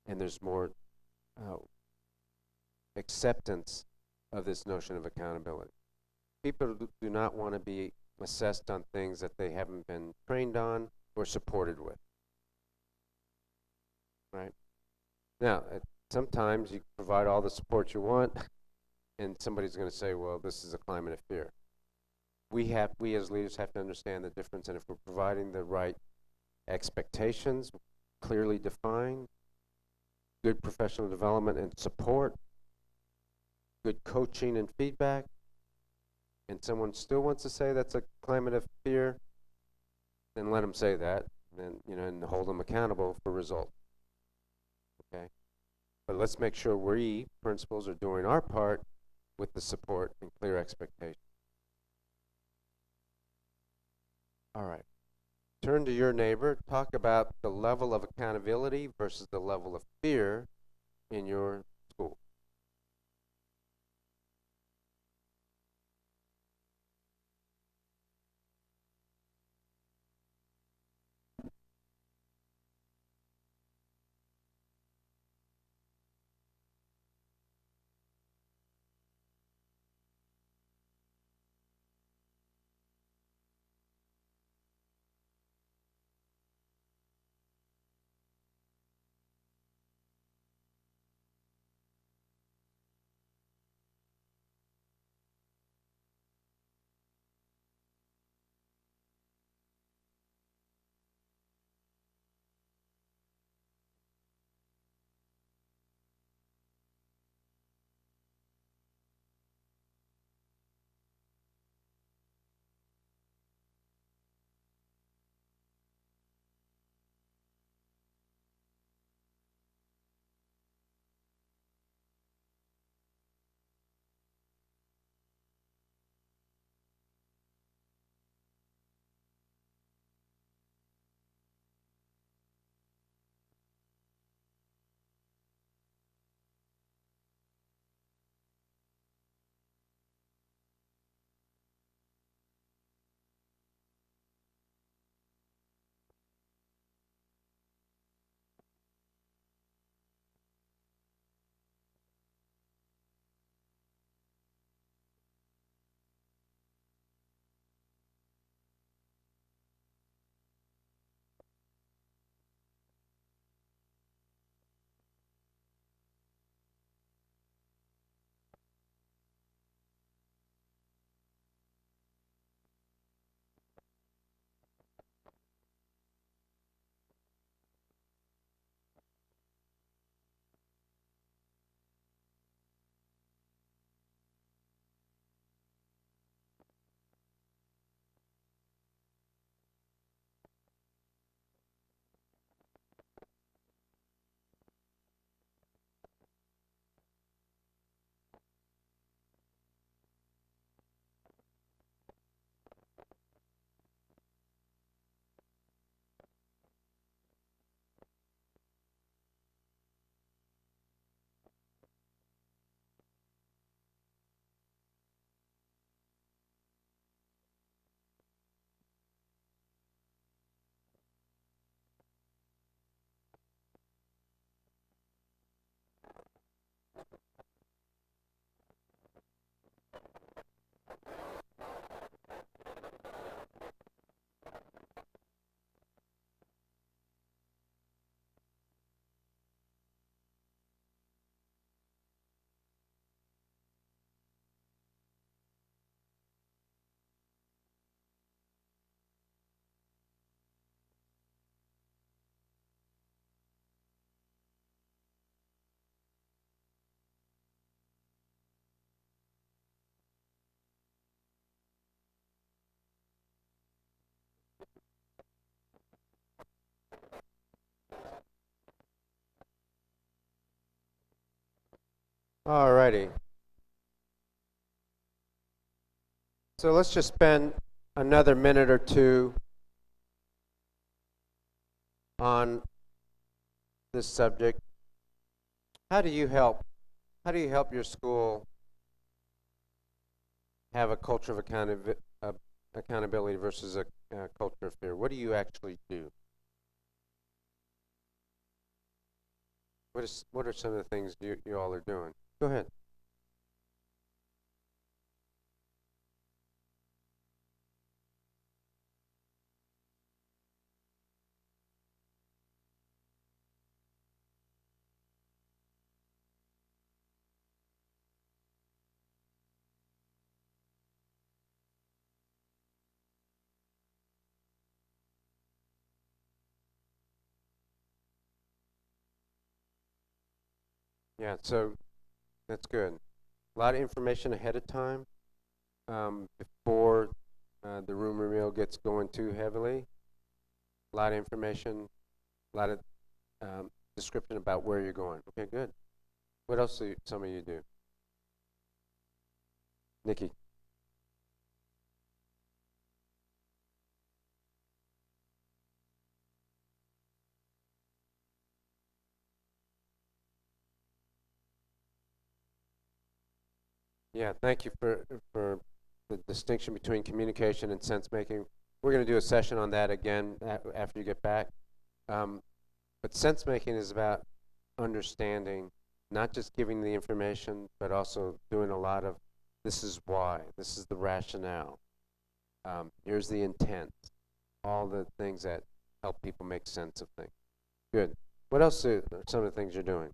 and there's more acceptance of this notion of accountability. People do not want to be assessed on things that they haven't been trained on or supported with. Right? Now, sometimes you provide all the support you want, and somebody's going to say, well, this is a climate of fear. We as leaders have to understand the difference, and if we're providing the right expectations, clearly defined, good professional development and support, good coaching and feedback, and someone still wants to say that's a climate of fear, then let them say that, and hold them accountable for results. Okay? But let's make sure we, principals, are doing our part with the support and clear expectations. All right. Turn to your neighbor. Talk about the level of accountability versus the level of fear in your school. Alrighty. So let's just spend another minute or two on this subject. How do you help your school have a culture of accountability versus a culture of fear? What do you actually do? What are some of the things you all are doing? Go ahead. Yeah, so that's good. A lot of information ahead of time before the rumor mill gets going too heavily. A lot of information, a lot of description about where you're going. Okay, good. What else do some of you do? Nikki. Yeah, thank you for the distinction between communication and sense making. We're going to do a session on that again after you get back. But sense making is about understanding, not just giving the information, but also doing a lot of this is why, this is the rationale, here's the intent, all the things that help people make sense of things. Good. What else are some of the things you're doing?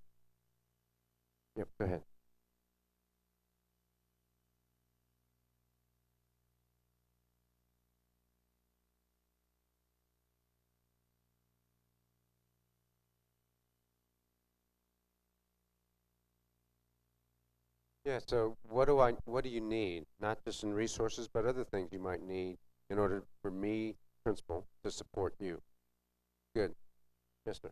Yep, go ahead. Yeah, so what do you need, not just in resources, but other things you might need in order for me, principal, to support you? Good. Yes, sir.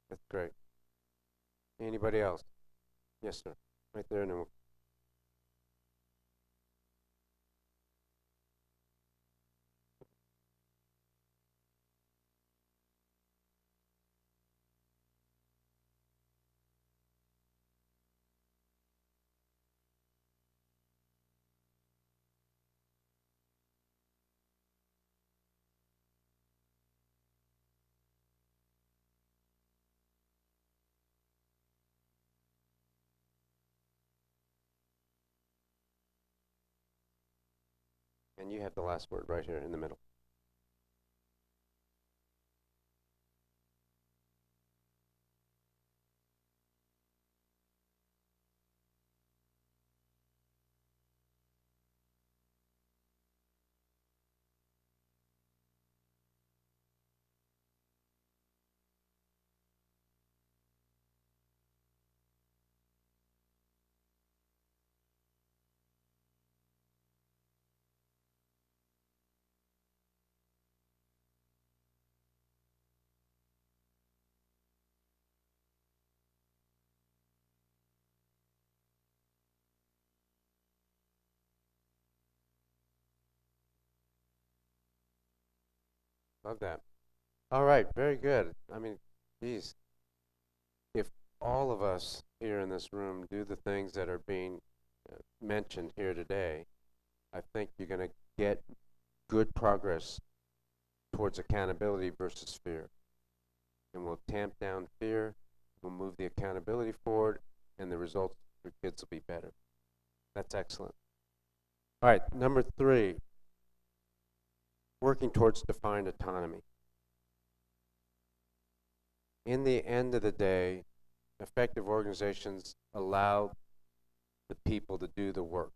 That's great. Anybody else? Yes, sir. Right there, and then we'll and you have the last word right here in the middle. Love that. All right, very good. I mean, geez, if all of us here in this room do the things that are being mentioned here today, I think you're going to get good progress towards accountability versus fear. And we'll tamp down fear, we'll move the accountability forward, and the results for kids will be better. That's excellent. All right, number 3, working towards defined autonomy. In the end of the day, effective organizations allow the people to do the work.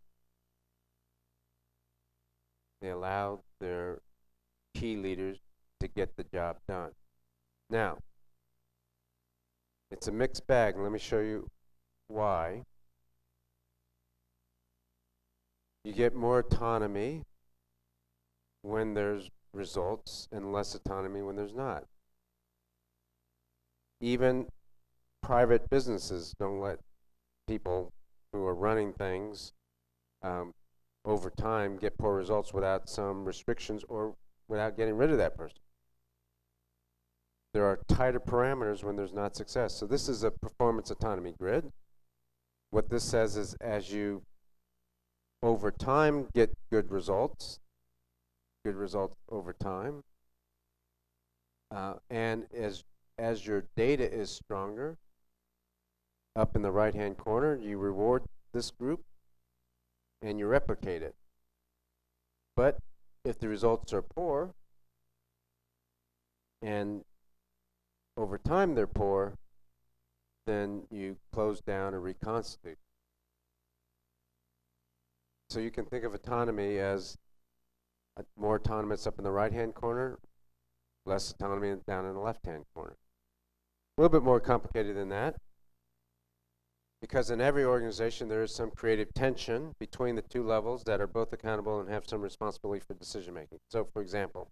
They allow their key leaders to get the job done. Now, it's a mixed bag, and let me show you why. You get more autonomy when there's results and less autonomy when there's not. Even private businesses don't let people who are running things over time get poor results without some restrictions or without getting rid of that person. There are tighter parameters when there's not success. So this is a performance autonomy grid. What this says is as you over time get good results over time, and as your data is stronger, up in the right-hand corner, you reward this group and you replicate it. But if the results are poor, and over time they're poor, then you close down or reconstitute. So you can think of autonomy as more autonomous up in the right-hand corner, less autonomy down in the left-hand corner. A little bit more complicated than that, because in every organization there is some creative tension between the two levels that are both accountable and have some responsibility for decision making. So for example,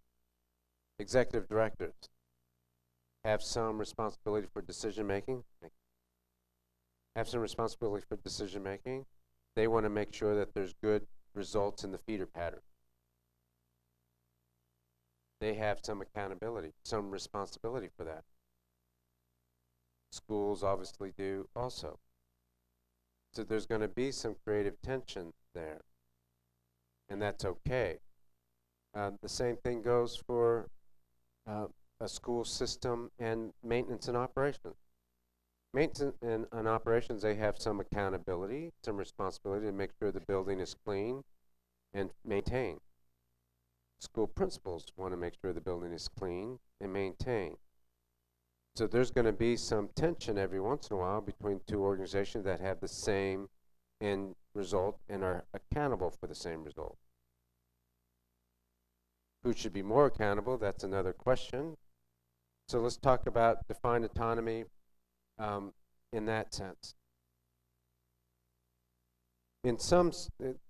executive directors have some responsibility for decision making. They want to make sure that there's good results in the feeder pattern. They have some accountability, some responsibility for that. Schools obviously do also. So there's going to be some creative tension there, and that's okay. The same thing goes for a school system and maintenance and operations. Maintenance and operations, they have some accountability, some responsibility to make sure the building is clean and maintained. School principals want to make sure the building is clean and maintained. So there's going to be some tension every once in a while between two organizations that have the same end result and are accountable for the same result. Who should be more accountable? That's another question. So let's talk about defined autonomy in that sense. In some,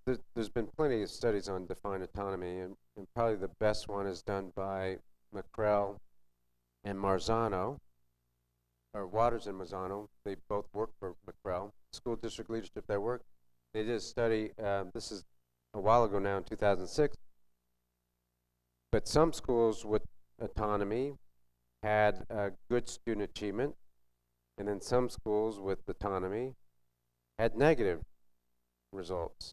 there's been plenty of studies on defined autonomy, and probably the best one is done by McCrell and Marzano, or Waters and Marzano. They both work for McCrell. School District Leadership Network. They did a study, this is a while ago now in 2006, but some schools with autonomy had good student achievement, and then some schools with autonomy had negative results.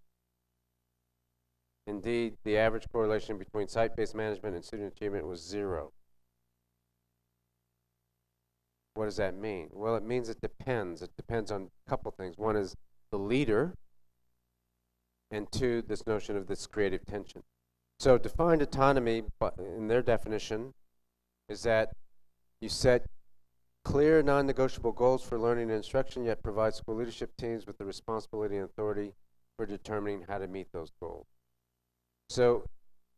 Indeed, the average correlation between site-based management and student achievement was 0. What does that mean? Well, it means it depends. It depends on a couple things. One is the leader, and two, this notion of this creative tension. So defined autonomy, in their definition, is that you set clear, non-negotiable goals for learning and instruction, yet provide school leadership teams with the responsibility and authority for determining how to meet those goals. So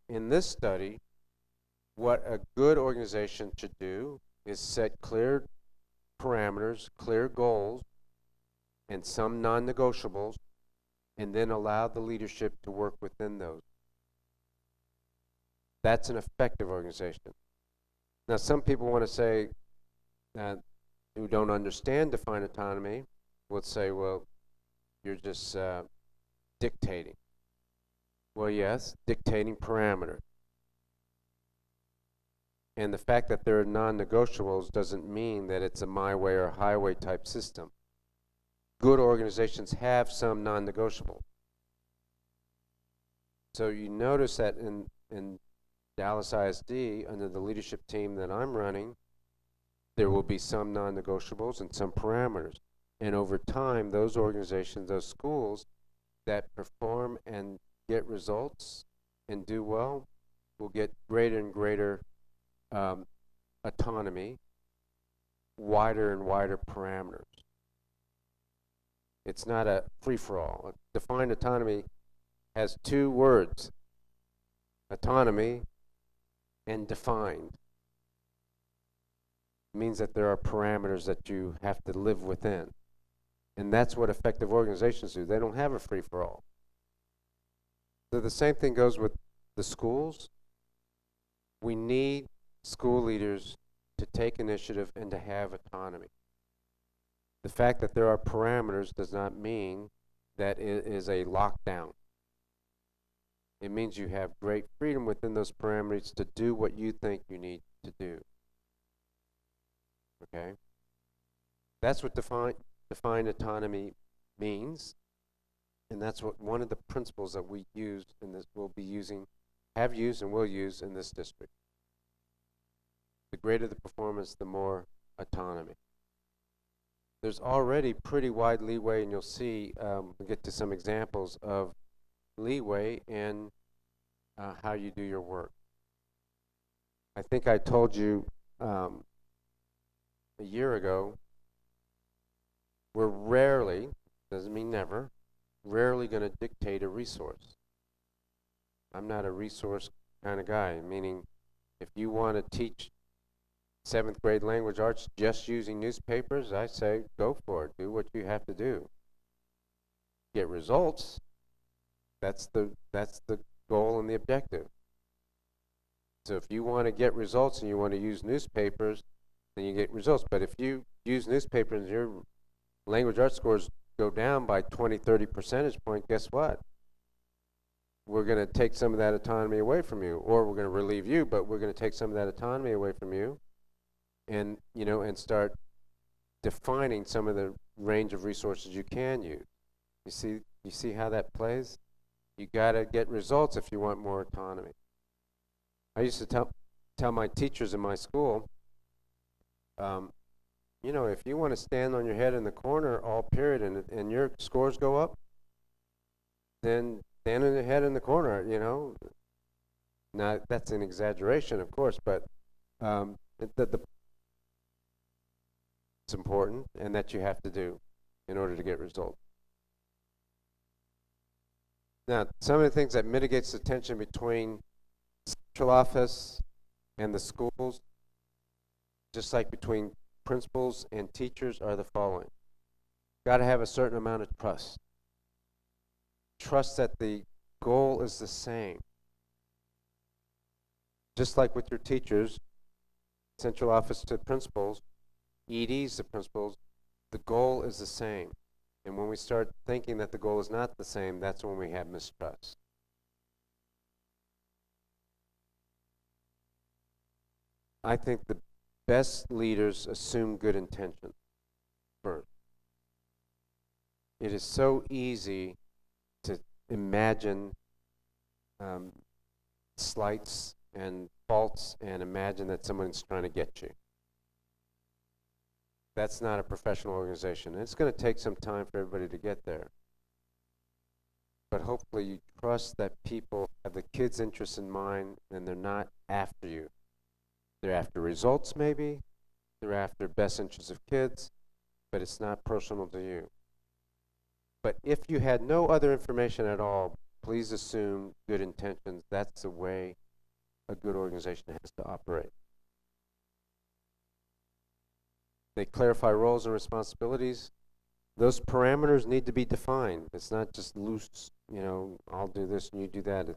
in this study, what a good organization should do is set clear parameters, clear goals, and some non-negotiables, and then allow the leadership to work within those. That's an effective organization. Now, some people want to say, who don't understand defined autonomy, would say, well, you're just dictating. Well, yes, dictating parameters. And the fact that there are non-negotiables doesn't mean that it's a my way or highway type system. Good organizations have some non-negotiable. So you notice that in Dallas ISD, under the leadership team that I'm running, there will be some non-negotiables and some parameters. And over time, those organizations, those schools that perform and get results and do well will get greater and greater autonomy, wider and wider parameters. It's not a free-for-all. Defined autonomy has two words, autonomy and defined. It means that there are parameters that you have to live within. And that's what effective organizations do. They don't have a free-for-all. So the same thing goes with the schools. We need school leaders to take initiative and to have autonomy. The fact that there are parameters does not mean that it is a lockdown. It means you have great freedom within those parameters to do what you think you need to do. Okay? That's what defined autonomy means, and that's what one of the principles that we use in this, will be using, have used and will use in this district. The greater the performance, the more autonomy. There's already pretty wide leeway, and you'll see, we'll get to some examples of leeway in how you do your work. I think I told you a year ago, we're rarely, doesn't mean never, rarely going to dictate a resource. I'm not a resource kind of guy, meaning if you want to teach 7th grade language arts just using newspapers, I say go for it. Do what you have to do. Get results. That's the goal and the objective. So if you want to get results and you want to use newspapers, then you get results. But if you use newspapers and your language arts scores go down by 20, 30 percentage point, guess what? We're going to take some of that autonomy away from you, or we're going to relieve you, but we're going to take some of that autonomy away from you, and and start defining some of the range of resources you can use. You see how that plays? You got to get results if you want more autonomy. I used to tell my teachers in my school, if you want to stand on your head in the corner all period and your scores go up, then stand on your head in the corner, Now, that's an exaggeration, of course, but it's important, and that you have to do in order to get results. Now, some of the things that mitigates the tension between central office and the schools, just like between principals and teachers, are the following. Got to have a certain amount of trust. Trust that the goal is the same. Just like with your teachers, central office to principals, EDs to principals, the goal is the same. And when we start thinking that the goal is not the same, that's when we have mistrust. I think the best leaders assume good intention first. It is so easy to imagine slights and faults and imagine that someone's trying to get you. That's not a professional organization. And it's going to take some time for everybody to get there. But hopefully you trust that people have the kids' interests in mind and they're not after you. They're after results maybe, they're after best interests of kids, but it's not personal to you. But if you had no other information at all, please assume good intentions. That's the way a good organization has to operate. They clarify roles and responsibilities. Those parameters need to be defined. It's not just loose, I'll do this and you do that.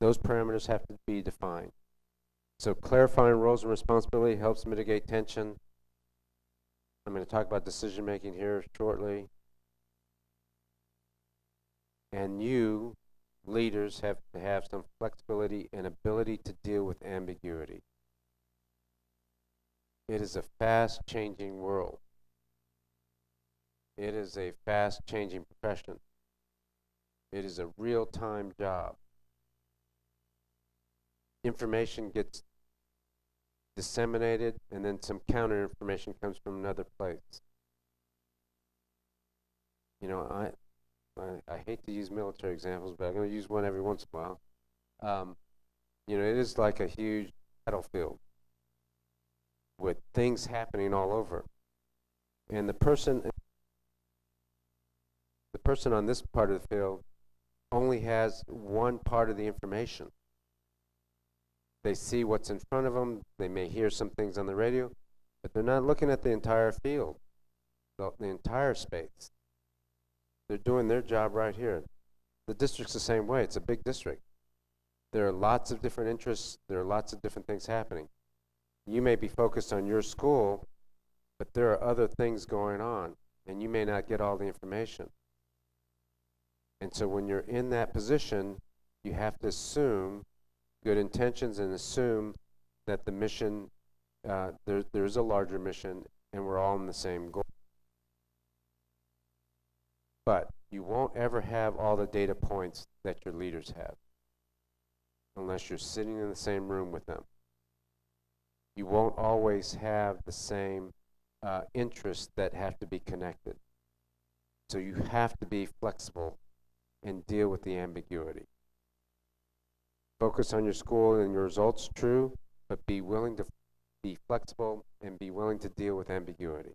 Those parameters have to be defined. So clarifying roles and responsibility helps mitigate tension. I'm going to talk about decision making here shortly. And you, leaders, have to have some flexibility and ability to deal with ambiguity. It is a fast-changing world. It is a fast-changing profession. It is a real-time job. Information gets disseminated, and then some counter-information comes from another place. I hate to use military examples, but I'm going to use one every once in a while. You know, it is like a huge battlefield with things happening all over. And the person on this part of the field only has one part of the information. They see what's in front of them, they may hear some things on the radio, but they're not looking at the entire field, the entire space. They're doing their job right here. The district's the same way. It's a big district. There are lots of different interests. There are lots of different things happening. You may be focused on your school, but there are other things going on, and you may not get all the information. And so when you're in that position, you have to assume good intentions and assume that the mission, there's a larger mission, and we're all in the same goal. But you won't ever have all the data points that your leaders have unless you're sitting in the same room with them. You won't always have the same interests that have to be connected. So you have to be flexible and deal with the ambiguity. Focus on your school and your results, true, but be willing to be flexible and be willing to deal with ambiguity.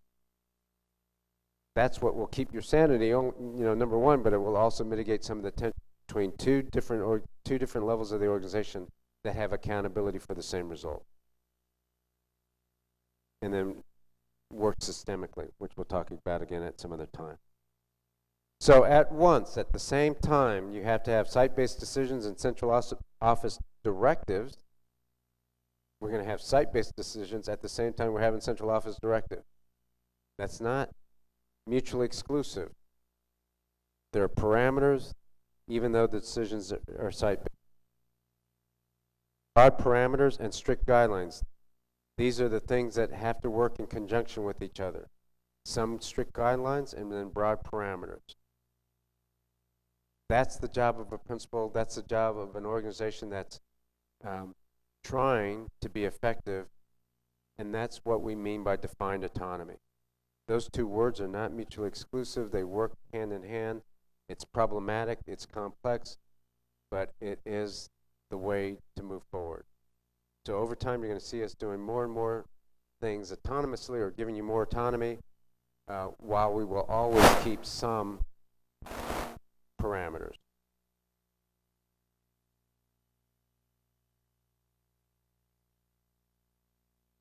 That's what will keep your sanity, number one, but it will also mitigate some of the tension between two different levels of the organization that have accountability for the same result. And then work systemically, which we'll talk about again at some other time. So at the same time, you have to have site-based decisions and central office directives. We're going to have site-based decisions at the same time we're having central office directive. That's not mutually exclusive. There are parameters, even though the decisions are site-based. Broad parameters and strict guidelines. These are the things that have to work in conjunction with each other. Some strict guidelines and then broad parameters. That's the job of a principal. That's the job of an organization that's trying to be effective, and that's what we mean by defined autonomy. Those two words are not mutually exclusive. They work hand in hand. It's problematic, it's complex, but it is the way to move forward. So over time, you're going to see us doing more and more things autonomously or giving you more autonomy, while we will always keep some parameters.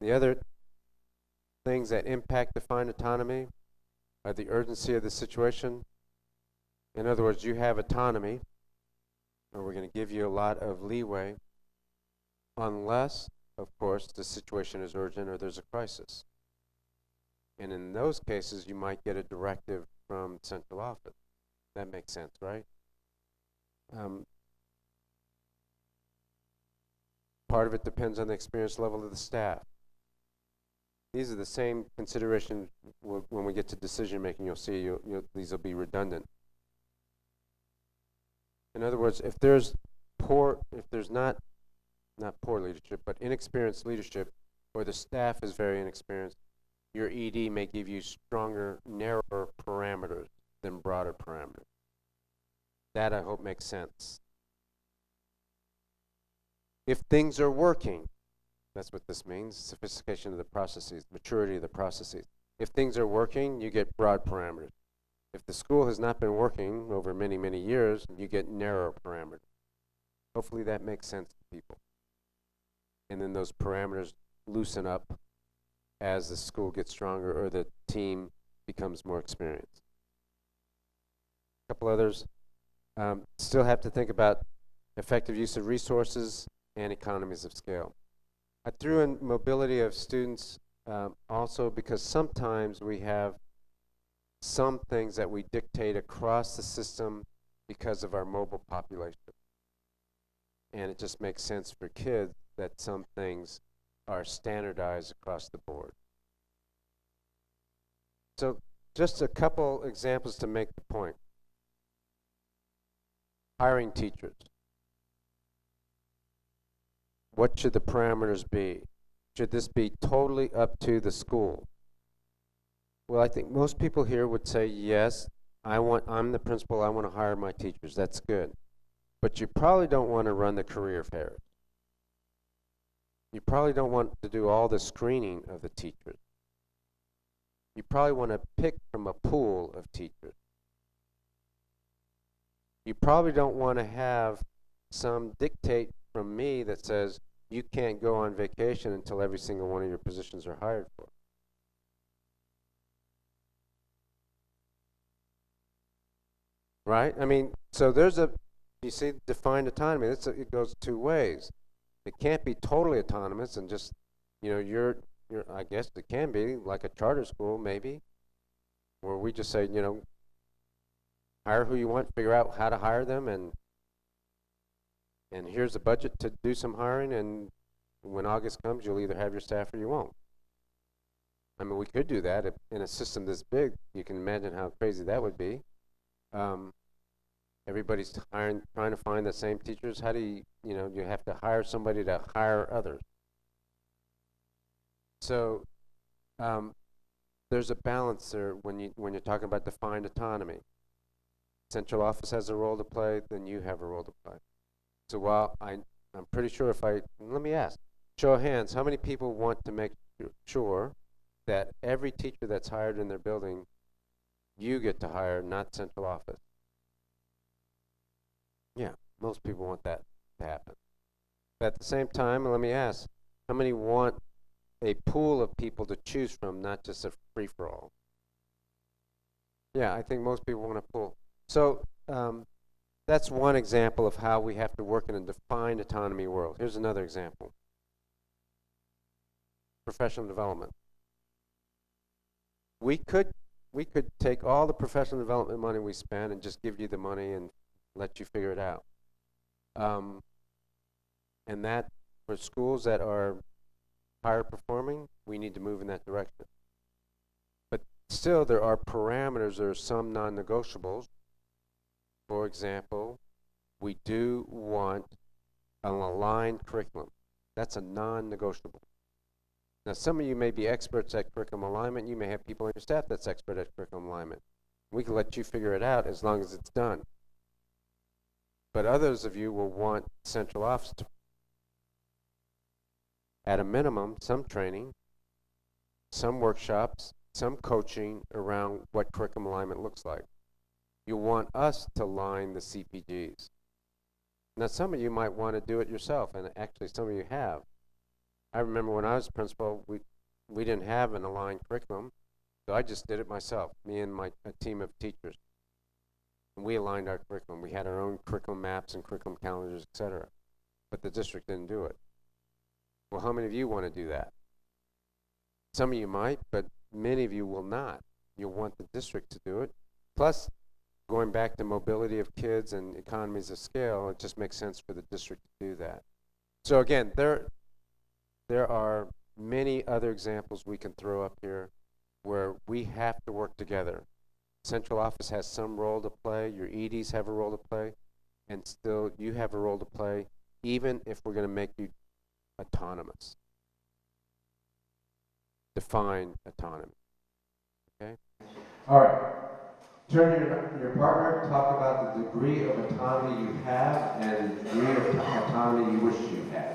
The other things that impact defined autonomy are the urgency of the situation. In other words, you have autonomy, or we're going to give you a lot of leeway, unless, of course, the situation is urgent or there's a crisis. And in those cases, you might get a directive from central office. That makes sense, right? Part of it depends on the experience level of the staff. These are the same considerations when we get to decision making. You'll see these will be redundant. In other words, if there's not poor leadership, but inexperienced leadership, or the staff is very inexperienced, your ED may give you stronger, narrower parameters than broader parameters. That, I hope, makes sense. If things are working, that's what this means, sophistication of the processes, maturity of the processes. If things are working, you get broad parameters. If the school has not been working over many, many years, you get narrow parameters. Hopefully that makes sense to people. And then those parameters loosen up as the school gets stronger or the team becomes more experienced. A couple others. Still have to think about effective use of resources and economies of scale. I threw in mobility of students also because sometimes we have some things that we dictate across the system because of our mobile population. And it just makes sense for kids that some things are standardized across the board. So just a couple examples to make the point. Hiring teachers. What should the parameters be? Should this be totally up to the school? Well, I think most people here would say yes, I'm the principal, I want to hire my teachers, that's good. But you probably don't want to run the career fairs. You probably don't want to do all the screening of the teachers. You probably want to pick from a pool of teachers. You probably don't want to have some dictate from me that says you can't go on vacation until every single one of your positions are hired for. Right? I mean, so you see, defined autonomy, it goes two ways. It can't be totally autonomous and just, I guess it can be like a charter school maybe, where we just say, hire who you want, figure out how to hire them, and here's the budget to do some hiring, and when August comes, you'll either have your staff or you won't. I mean, we could do that in a system this big. You can imagine how crazy that would be. Everybody's trying to find the same teachers. How do you have to hire somebody to hire others. So there's a balance there when you're talking about defined autonomy. Central office has a role to play, then you have a role to play. So while I'm pretty sure let me ask, show of hands, how many people want to make sure that every teacher that's hired in their building, you get to hire, not central office? Yeah, most people want that to happen. But at the same time, let me ask, how many want a pool of people to choose from, not just a free-for-all? Yeah, I think most people want a pool. So that's one example of how we have to work in a defined autonomy world. Here's another example. Professional development. We could take all the professional development money we spend and just give you the money and let you figure it out. And that, for schools that are higher performing, we need to move in that direction. But still, there are parameters, there are some non-negotiables. For example, we do want an aligned curriculum. That's a non-negotiable. Now, some of you may be experts at curriculum alignment. You may have people on your staff that's expert at curriculum alignment. We can let you figure it out as long as it's done. But others of you will want central office to, at a minimum, some training, some workshops, some coaching around what curriculum alignment looks like. You want us to line the CPGs. Now, some of you might want to do it yourself, and actually some of you have. I remember when I was principal, we didn't have an aligned curriculum, so I just did it myself, me and a team of teachers. And we aligned our curriculum. We had our own curriculum maps and curriculum calendars, et cetera. But the district didn't do it. Well, how many of you want to do that? Some of you might, but many of you will not. You'll want the district to do it. Plus, going back to mobility of kids and economies of scale, it just makes sense for the district to do that. So again, there are many other examples we can throw up here where we have to work together. Central office has some role to play, your EDs have a role to play, and still you have a role to play, even if we're going to make you autonomous. Define autonomy. Okay? All right. Turn to your partner, talk about the degree of autonomy you have and the degree of autonomy you wish you had.